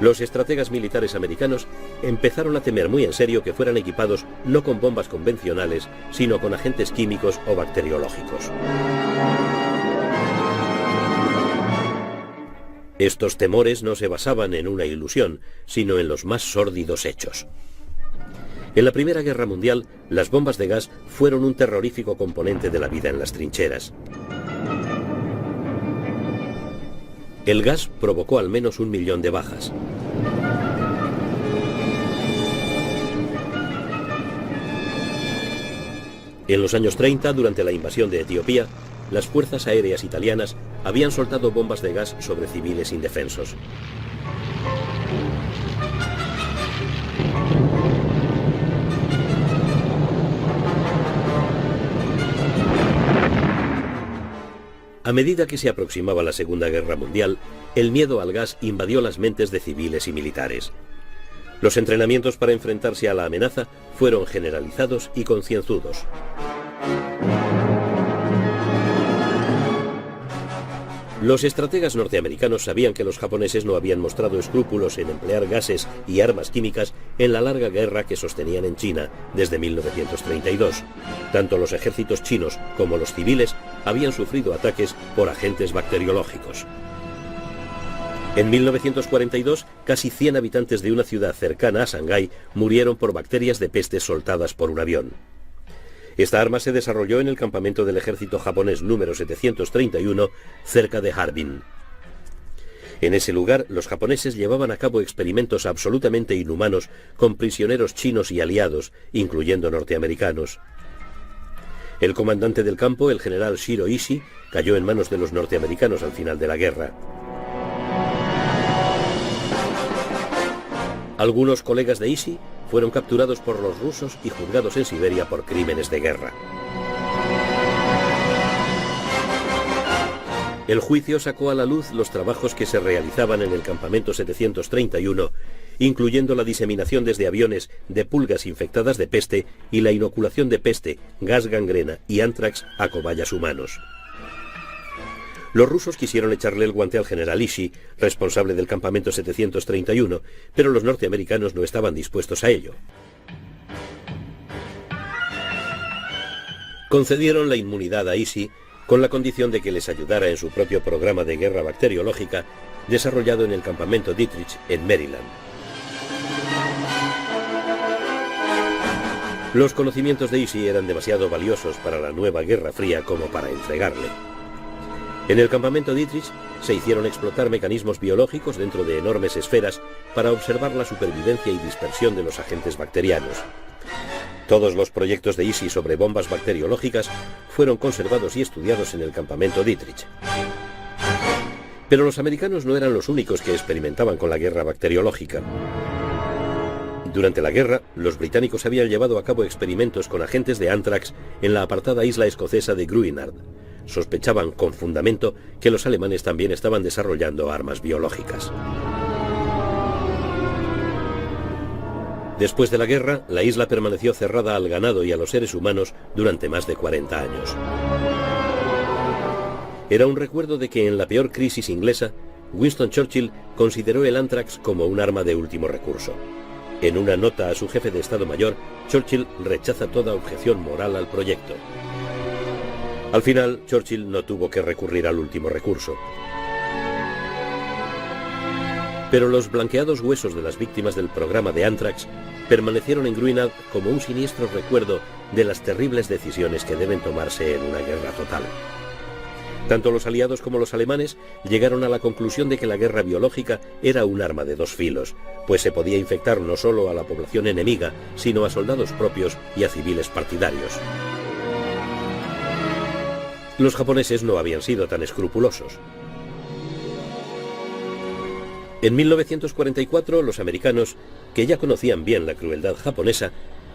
Los estrategas militares americanos empezaron a temer muy en serio que fueran equipados no con bombas convencionales, sino con agentes químicos o bacteriológicos. Estos temores no se basaban en una ilusión, sino en los más sórdidos hechos. En la Primera Guerra Mundial, las bombas de gas fueron un terrorífico componente de la vida en las trincheras. El gas provocó al menos 1 millón de bajas. En los años 30, durante la invasión de Etiopía, las fuerzas aéreas italianas habían soltado bombas de gas sobre civiles indefensos. A medida que se aproximaba la Segunda Guerra Mundial, el miedo al gas invadió las mentes de civiles y militares. Los entrenamientos para enfrentarse a la amenaza fueron generalizados y concienzudos. Los estrategas norteamericanos sabían que los japoneses no habían mostrado escrúpulos en emplear gases y armas químicas en la larga guerra que sostenían en China desde 1932. Tanto los ejércitos chinos como los civiles habían sufrido ataques por agentes bacteriológicos. En 1942, casi 100 habitantes de una ciudad cercana a Shanghái murieron por bacterias de peste soltadas por un avión. Esta arma se desarrolló en el campamento del ejército japonés número 731, cerca de Harbin. En ese lugar, los japoneses llevaban a cabo experimentos absolutamente inhumanos con prisioneros chinos y aliados, incluyendo norteamericanos. El comandante del campo, el general Shiro Ishii, cayó en manos de los norteamericanos al final de la guerra. Algunos colegas de Ishii fueron capturados por los rusos y juzgados en Siberia por crímenes de guerra. El juicio sacó a la luz los trabajos que se realizaban en el campamento 731, incluyendo la diseminación desde aviones de pulgas infectadas de peste y la inoculación de peste, gas gangrena y ántrax a cobayas humanos. Los rusos quisieron echarle el guante al general Ishii, responsable del campamento 731, pero los norteamericanos no estaban dispuestos a ello. Concedieron la inmunidad a Ishii con la condición de que les ayudara en su propio programa de guerra bacteriológica desarrollado en el campamento Dietrich en Maryland. Los conocimientos de Ishii eran demasiado valiosos para la nueva Guerra Fría como para entregarle. En el campamento Dietrich se hicieron explotar mecanismos biológicos dentro de enormes esferas para observar la supervivencia y dispersión de los agentes bacterianos. Todos los proyectos de Ishii sobre bombas bacteriológicas fueron conservados y estudiados en el campamento Dietrich. Pero los americanos no eran los únicos que experimentaban con la guerra bacteriológica. Durante la guerra, los británicos habían llevado a cabo experimentos con agentes de ántrax en la apartada isla escocesa de Gruinard. Sospechaban con fundamento que los alemanes también estaban desarrollando armas biológicas. Después de la guerra, la isla permaneció cerrada al ganado y a los seres humanos durante más de 40 años. Era un recuerdo de que en la peor crisis inglesa, Winston Churchill consideró el ántrax como un arma de último recurso. En una nota a su jefe de Estado Mayor, Churchill rechaza toda objeción moral al proyecto. Al final, Churchill no tuvo que recurrir al último recurso. Pero los blanqueados huesos de las víctimas del programa de ántrax permanecieron en Gruinard como un siniestro recuerdo de las terribles decisiones que deben tomarse en una guerra total. Tanto los aliados como los alemanes llegaron a la conclusión de que la guerra biológica era un arma de dos filos, pues se podía infectar no solo a la población enemiga, sino a soldados propios y a civiles partidarios. Los japoneses no habían sido tan escrupulosos. En 1944, los americanos, que ya conocían bien la crueldad japonesa,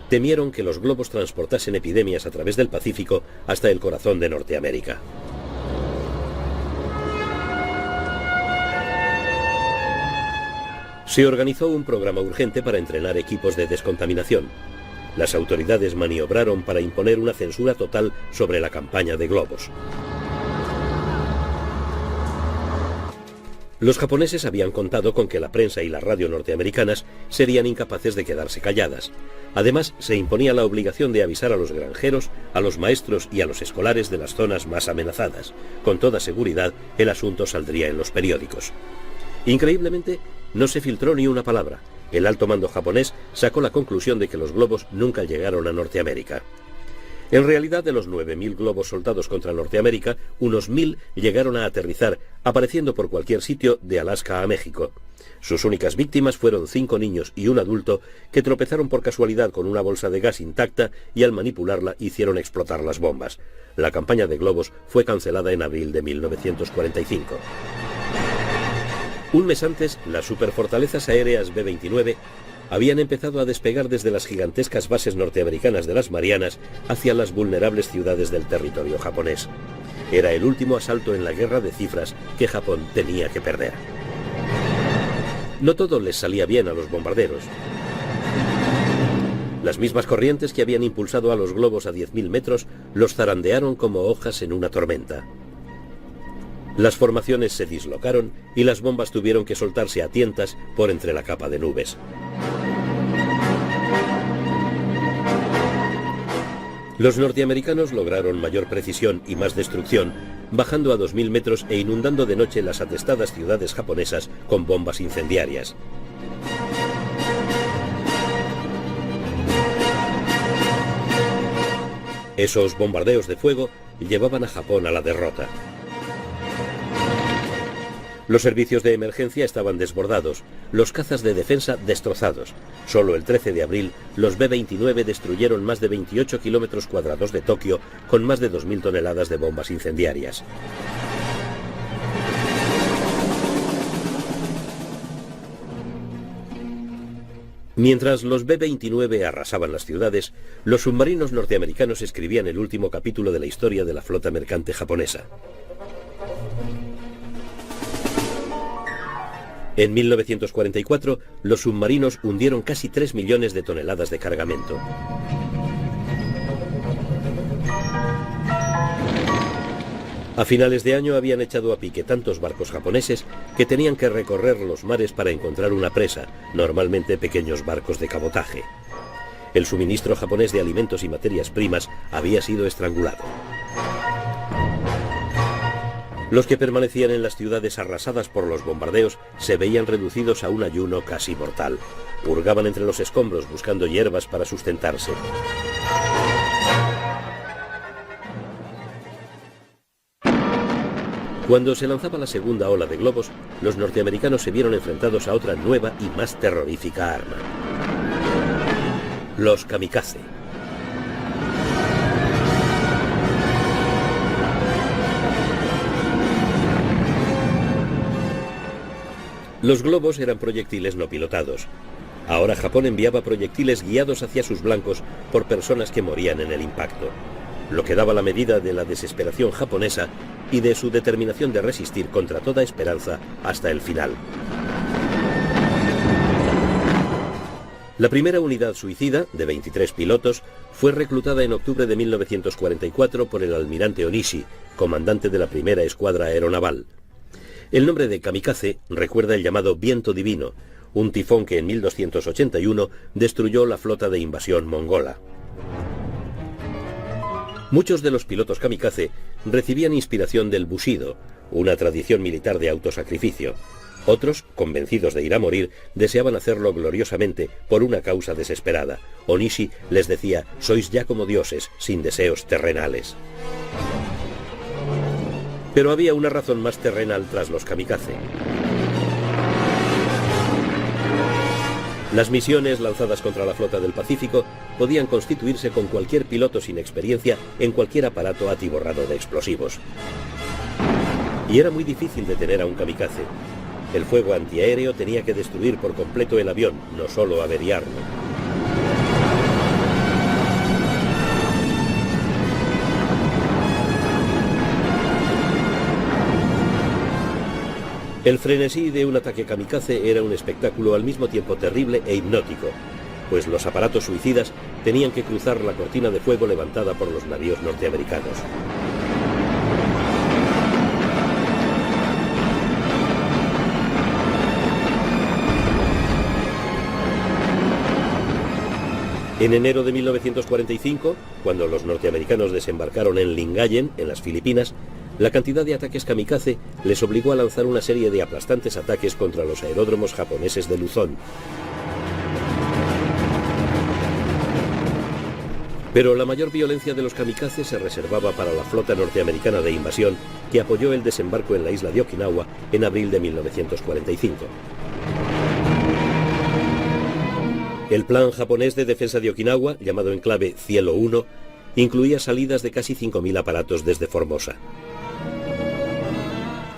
temieron que los globos transportasen epidemias a través del Pacífico hasta el corazón de Norteamérica. Se organizó un programa urgente para entrenar equipos de descontaminación. Las autoridades maniobraron para imponer una censura total sobre la campaña de globos. Los japoneses habían contado con que la prensa y la radio norteamericanas serían incapaces de quedarse calladas. Además, se imponía la obligación de avisar a los granjeros, a los maestros y a los escolares de las zonas más amenazadas. Con toda seguridad, el asunto saldría en los periódicos. Increíblemente, no se filtró ni una palabra. El alto mando japonés sacó la conclusión de que los globos nunca llegaron a Norteamérica. En realidad, de los 9.000 globos soltados contra Norteamérica, unos 1.000 llegaron a aterrizar, apareciendo por cualquier sitio de Alaska a México. Sus únicas víctimas fueron 5 niños y un adulto que tropezaron por casualidad con una bolsa de gas intacta y al manipularla hicieron explotar las bombas. La campaña de globos fue cancelada en abril de 1945. Un mes antes, las superfortalezas aéreas B-29 habían empezado a despegar desde las gigantescas bases norteamericanas de las Marianas hacia las vulnerables ciudades del territorio japonés. Era el último asalto en la guerra de cifras que Japón tenía que perder. No todo les salía bien a los bombarderos. Las mismas corrientes que habían impulsado a los globos a 10.000 metros los zarandearon como hojas en una tormenta. Las formaciones se dislocaron y las bombas tuvieron que soltarse a tientas por entre la capa de nubes. Los norteamericanos lograron mayor precisión y más destrucción, bajando a 2.000 metros e inundando de noche las atestadas ciudades japonesas con bombas incendiarias. Esos bombardeos de fuego llevaban a Japón a la derrota. Los servicios de emergencia estaban desbordados, los cazas de defensa destrozados. Solo el 13 de abril, los B-29 destruyeron más de 28 kilómetros cuadrados de Tokio con más de 2.000 toneladas de bombas incendiarias. Mientras los B-29 arrasaban las ciudades, los submarinos norteamericanos escribían el último capítulo de la historia de la flota mercante japonesa. En 1944, los submarinos hundieron casi 3 millones de toneladas de cargamento. A finales de año habían echado a pique tantos barcos japoneses que tenían que recorrer los mares para encontrar una presa, normalmente pequeños barcos de cabotaje. El suministro japonés de alimentos y materias primas había sido estrangulado. Los que permanecían en las ciudades arrasadas por los bombardeos se veían reducidos a un ayuno casi mortal. Hurgaban entre los escombros buscando hierbas para sustentarse. Cuando se lanzaba la segunda ola de globos, los norteamericanos se vieron enfrentados a otra nueva y más terrorífica arma: los kamikaze. Los globos eran proyectiles no pilotados. Ahora Japón enviaba proyectiles guiados hacia sus blancos por personas que morían en el impacto, lo que daba la medida de la desesperación japonesa y de su determinación de resistir contra toda esperanza hasta el final. La primera unidad suicida, de 23 pilotos, fue reclutada en octubre de 1944 por el almirante Onishi, comandante de la primera escuadra aeronaval. El nombre de kamikaze recuerda el llamado viento divino, un tifón que en 1281 destruyó la flota de invasión mongola. Muchos de los pilotos kamikaze recibían inspiración del bushido, una tradición militar de autosacrificio. Otros, convencidos de ir a morir, deseaban hacerlo gloriosamente por una causa desesperada. Onishi les decía: sois ya como dioses, sin deseos terrenales. Pero había una razón más terrenal tras los kamikaze. Las misiones lanzadas contra la flota del Pacífico podían constituirse con cualquier piloto sin experiencia en cualquier aparato atiborrado de explosivos. Y era muy difícil detener a un kamikaze. El fuego antiaéreo tenía que destruir por completo el avión, no solo averiarlo. El frenesí de un ataque kamikaze era un espectáculo al mismo tiempo terrible e hipnótico, pues los aparatos suicidas tenían que cruzar la cortina de fuego levantada por los navíos norteamericanos. En enero de 1945, cuando los norteamericanos desembarcaron en Lingayen, en las Filipinas, la cantidad de ataques kamikaze les obligó a lanzar una serie de aplastantes ataques contra los aeródromos japoneses de Luzón. Pero la mayor violencia de los kamikaze se reservaba para la flota norteamericana de invasión que apoyó el desembarco en la isla de Okinawa en abril de 1945. El plan japonés de defensa de Okinawa, llamado en clave Cielo 1, incluía salidas de casi 5.000 aparatos desde Formosa.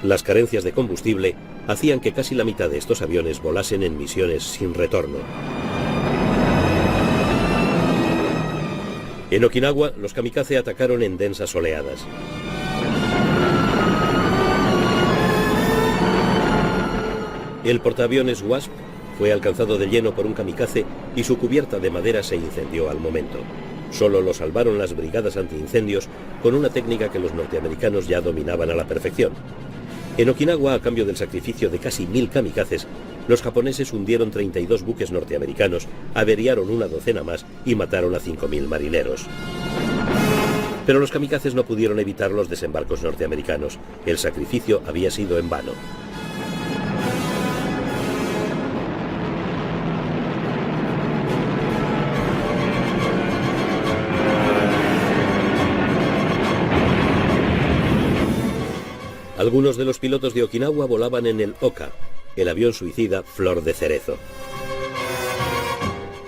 Las carencias de combustible hacían que casi la mitad de estos aviones volasen en misiones sin retorno. En Okinawa, los kamikaze atacaron en densas oleadas. El portaaviones Wasp fue alcanzado de lleno por un kamikaze y su cubierta de madera se incendió al momento. Solo lo salvaron las brigadas antiincendios con una técnica que los norteamericanos ya dominaban a la perfección. En Okinawa, a cambio del sacrificio de casi 1000 kamikazes, los japoneses hundieron 32 buques norteamericanos, averiaron una docena más y mataron a 5000 marineros. Pero los kamikazes no pudieron evitar los desembarcos norteamericanos. El sacrificio había sido en vano. Algunos de los pilotos de Okinawa volaban en el Oka, el avión suicida Flor de Cerezo.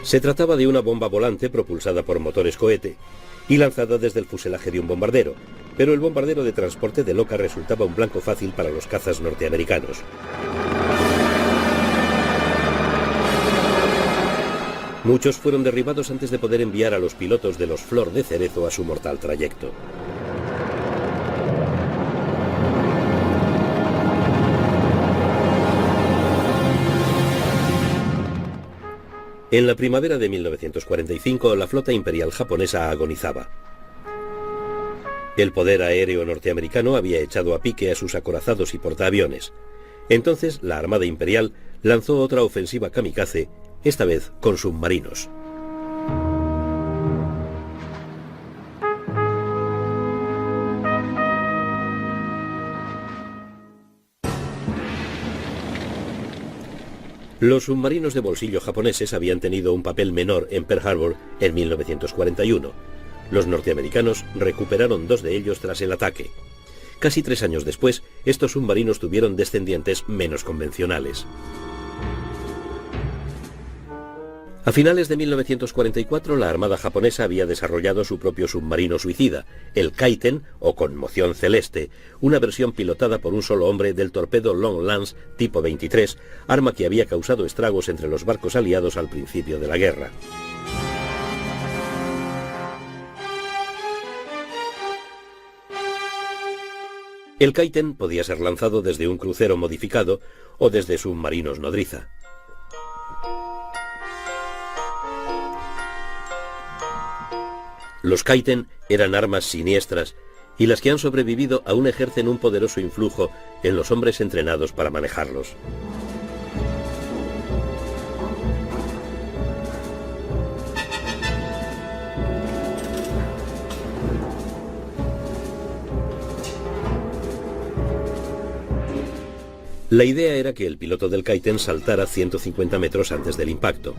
Se trataba de una bomba volante propulsada por motores cohete y lanzada desde el fuselaje de un bombardero, pero el bombardero de transporte del Oka resultaba un blanco fácil para los cazas norteamericanos. Muchos fueron derribados antes de poder enviar a los pilotos de los Flor de Cerezo a su mortal trayecto. En la primavera de 1945, la flota imperial japonesa agonizaba. El poder aéreo norteamericano había echado a pique a sus acorazados y portaaviones. Entonces, la Armada Imperial lanzó otra ofensiva kamikaze, esta vez con submarinos. Los submarinos de bolsillo japoneses habían tenido un papel menor en Pearl Harbor en 1941. Los norteamericanos recuperaron 2 de ellos tras el ataque. Casi 3 años después, estos submarinos tuvieron descendientes menos convencionales. A finales de 1944, la Armada japonesa había desarrollado su propio submarino suicida, el Kaiten o Conmoción Celeste, una versión pilotada por un solo hombre del torpedo Long Lance tipo 23, arma que había causado estragos entre los barcos aliados al principio de la guerra. El Kaiten podía ser lanzado desde un crucero modificado o desde submarinos nodriza. Los Kaiten eran armas siniestras y las que han sobrevivido aún ejercen un poderoso influjo en los hombres entrenados para manejarlos. La idea era que el piloto del Kaiten saltara 150 metros antes del impacto.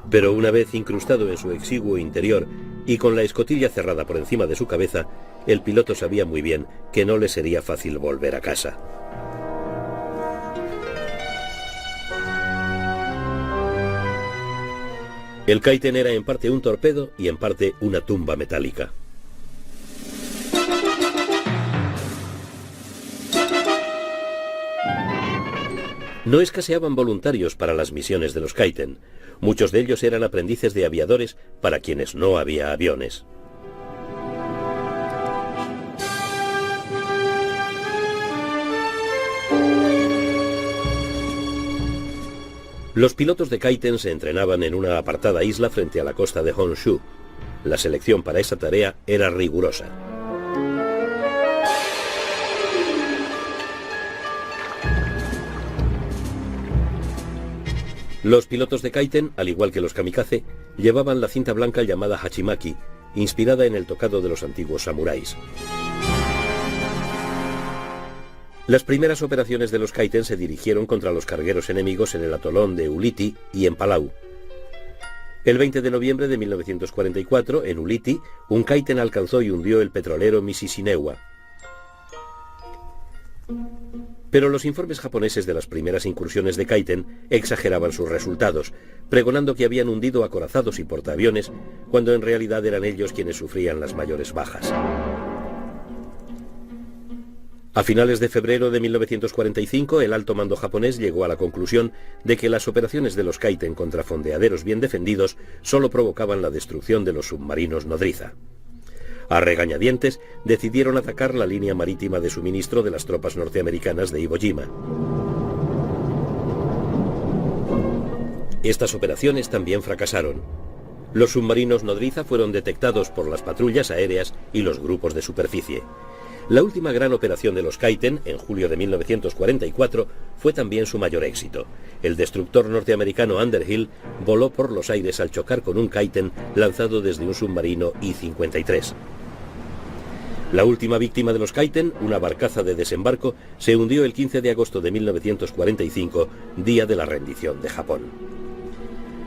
Pero una vez incrustado en su exiguo interior y con la escotilla cerrada por encima de su cabeza, el piloto sabía muy bien que no le sería fácil volver a casa. El Kaiten era en parte un torpedo y en parte una tumba metálica. No escaseaban voluntarios para las misiones de los Kaiten. Muchos de ellos eran aprendices de aviadores para quienes no había aviones. Los pilotos de Kaiten se entrenaban en una apartada isla frente a la costa de Honshu. La selección para esa tarea era rigurosa. Los pilotos de Kaiten, al igual que los kamikaze, llevaban la cinta blanca llamada hachimaki, inspirada en el tocado de los antiguos samuráis. Las primeras operaciones de los Kaiten se dirigieron contra los cargueros enemigos en el atolón de Ulithi y en Palau. El 20 de noviembre de 1944, en Ulithi, un Kaiten alcanzó y hundió el petrolero Mississauga. Pero los informes japoneses de las primeras incursiones de Kaiten exageraban sus resultados, pregonando que habían hundido acorazados y portaaviones, cuando en realidad eran ellos quienes sufrían las mayores bajas. A finales de febrero de 1945, el alto mando japonés llegó a la conclusión de que las operaciones de los Kaiten contra fondeaderos bien defendidos solo provocaban la destrucción de los submarinos nodriza. A regañadientes, decidieron atacar la línea marítima de suministro de las tropas norteamericanas de Iwo Jima. Estas operaciones también fracasaron. Los submarinos nodriza fueron detectados por las patrullas aéreas y los grupos de superficie. La última gran operación de los Kaiten, en julio de 1944, fue también su mayor éxito. El destructor norteamericano Underhill voló por los aires al chocar con un Kaiten lanzado desde un submarino I-53. La última víctima de los Kaiten, una barcaza de desembarco, se hundió el 15 de agosto de 1945, día de la rendición de Japón.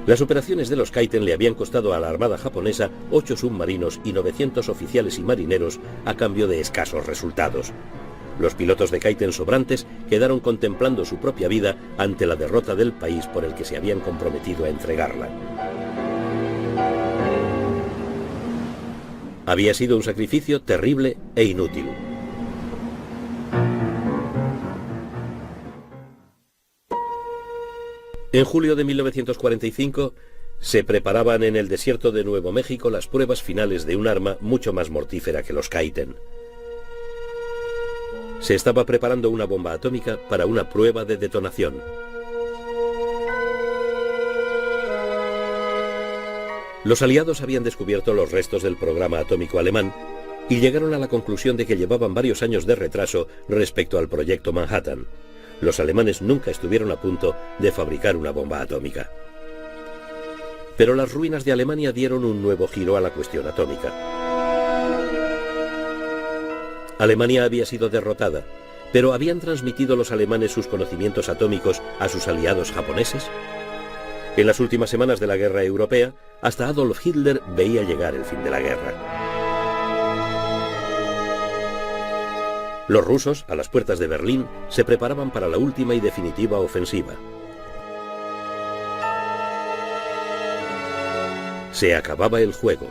Las operaciones de los Kaiten le habían costado a la Armada japonesa 8 submarinos y 900 oficiales y marineros a cambio de escasos resultados. Los pilotos de Kaiten sobrantes quedaron contemplando su propia vida ante la derrota del país por el que se habían comprometido a entregarla. Había sido un sacrificio terrible e inútil. En julio de 1945 se preparaban en el desierto de Nuevo México las pruebas finales de un arma mucho más mortífera que los Kaiten. Se estaba preparando una bomba atómica para una prueba de detonación. Los aliados habían descubierto los restos del programa atómico alemán y llegaron a la conclusión de que llevaban varios años de retraso respecto al proyecto Manhattan. Los alemanes nunca estuvieron a punto de fabricar una bomba atómica. Pero las ruinas de Alemania dieron un nuevo giro a la cuestión atómica. Alemania había sido derrotada, pero ¿habían transmitido los alemanes sus conocimientos atómicos a sus aliados japoneses? En las últimas semanas de la guerra europea, hasta Adolf Hitler veía llegar el fin de la guerra. Los rusos, a las puertas de Berlín, se preparaban para la última y definitiva ofensiva. Se acababa el juego.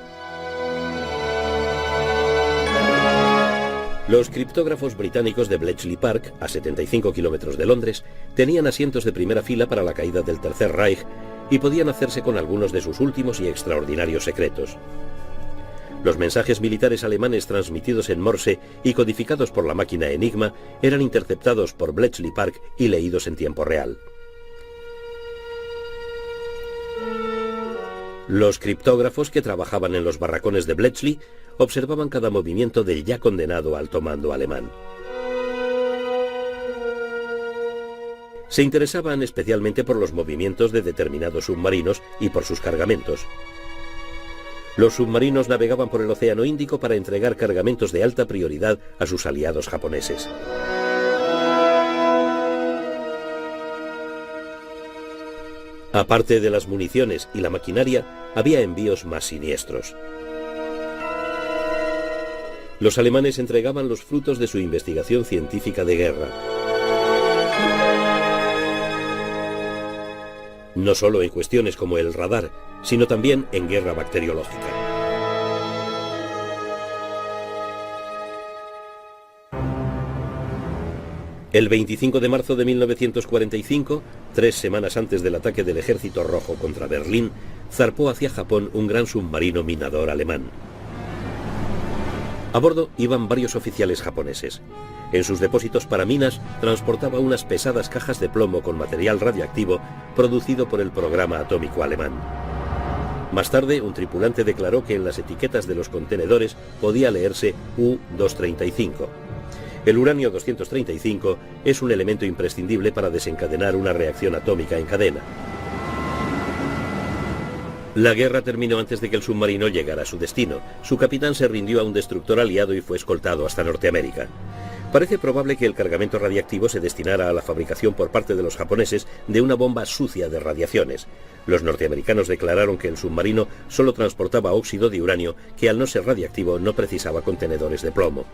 Los criptógrafos británicos de Bletchley Park, a 75 kilómetros de Londres, tenían asientos de primera fila para la caída del Tercer Reich y podían hacerse con algunos de sus últimos y extraordinarios secretos. Los mensajes militares alemanes transmitidos en Morse y codificados por la máquina Enigma eran interceptados por Bletchley Park y leídos en tiempo real. Los criptógrafos que trabajaban en los barracones de Bletchley observaban cada movimiento del ya condenado alto mando alemán. Se interesaban especialmente por los movimientos de determinados submarinos y por sus cargamentos. Los submarinos navegaban por el Océano Índico para entregar cargamentos de alta prioridad a sus aliados japoneses. Aparte de las municiones y la maquinaria, había envíos más siniestros. Los alemanes entregaban los frutos de su investigación científica de guerra. No solo en cuestiones como el radar, sino también en guerra bacteriológica. El 25 de marzo de 1945, 3 semanas antes del ataque del Ejército Rojo contra Berlín, zarpó hacia Japón un gran submarino minador alemán. A bordo iban varios oficiales japoneses. En sus depósitos para minas transportaba unas pesadas cajas de plomo con material radiactivo producido por el programa atómico alemán. Más tarde, un tripulante declaró que en las etiquetas de los contenedores podía leerse U-235. El uranio 235 es un elemento imprescindible para desencadenar una reacción atómica en cadena. La guerra terminó antes de que el submarino llegara a su destino. Su capitán se rindió a un destructor aliado y fue escoltado hasta Norteamérica. Parece probable que el cargamento radiactivo se destinara a la fabricación por parte de los japoneses de una bomba sucia de radiaciones. Los norteamericanos declararon que el submarino solo transportaba óxido de uranio, que al no ser radiactivo no precisaba contenedores de plomo.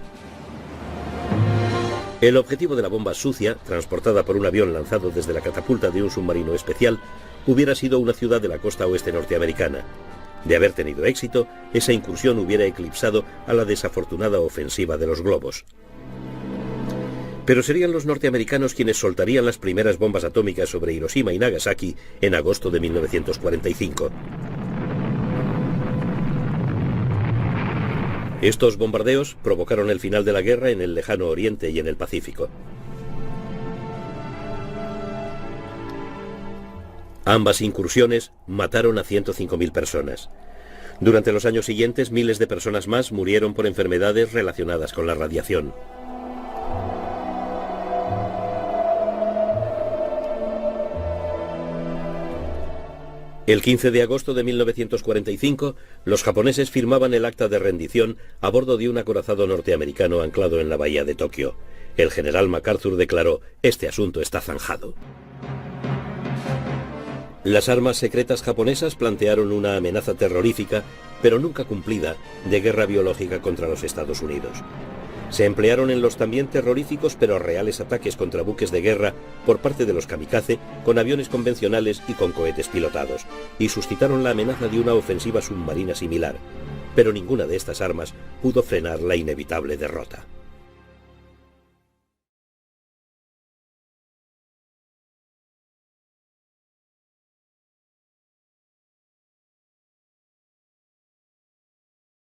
El objetivo de la bomba sucia, transportada por un avión lanzado desde la catapulta de un submarino especial, hubiera sido una ciudad de la costa oeste norteamericana. De haber tenido éxito, esa incursión hubiera eclipsado a la desafortunada ofensiva de los globos. Pero serían los norteamericanos quienes soltarían las primeras bombas atómicas sobre Hiroshima y Nagasaki en agosto de 1945. Estos bombardeos provocaron el final de la guerra en el lejano Oriente y en el Pacífico. Ambas incursiones mataron a 105.000 personas. Durante los años siguientes, miles de personas más murieron por enfermedades relacionadas con la radiación. El 15 de agosto de 1945, los japoneses firmaban el acta de rendición a bordo de un acorazado norteamericano anclado en la bahía de Tokio. El general MacArthur declaró: "Este asunto está zanjado". Las armas secretas japonesas plantearon una amenaza terrorífica, pero nunca cumplida, de guerra biológica contra los Estados Unidos. Se emplearon en los también terroríficos pero reales ataques contra buques de guerra por parte de los kamikaze, con aviones convencionales y con cohetes pilotados, y suscitaron la amenaza de una ofensiva submarina similar. Pero ninguna de estas armas pudo frenar la inevitable derrota.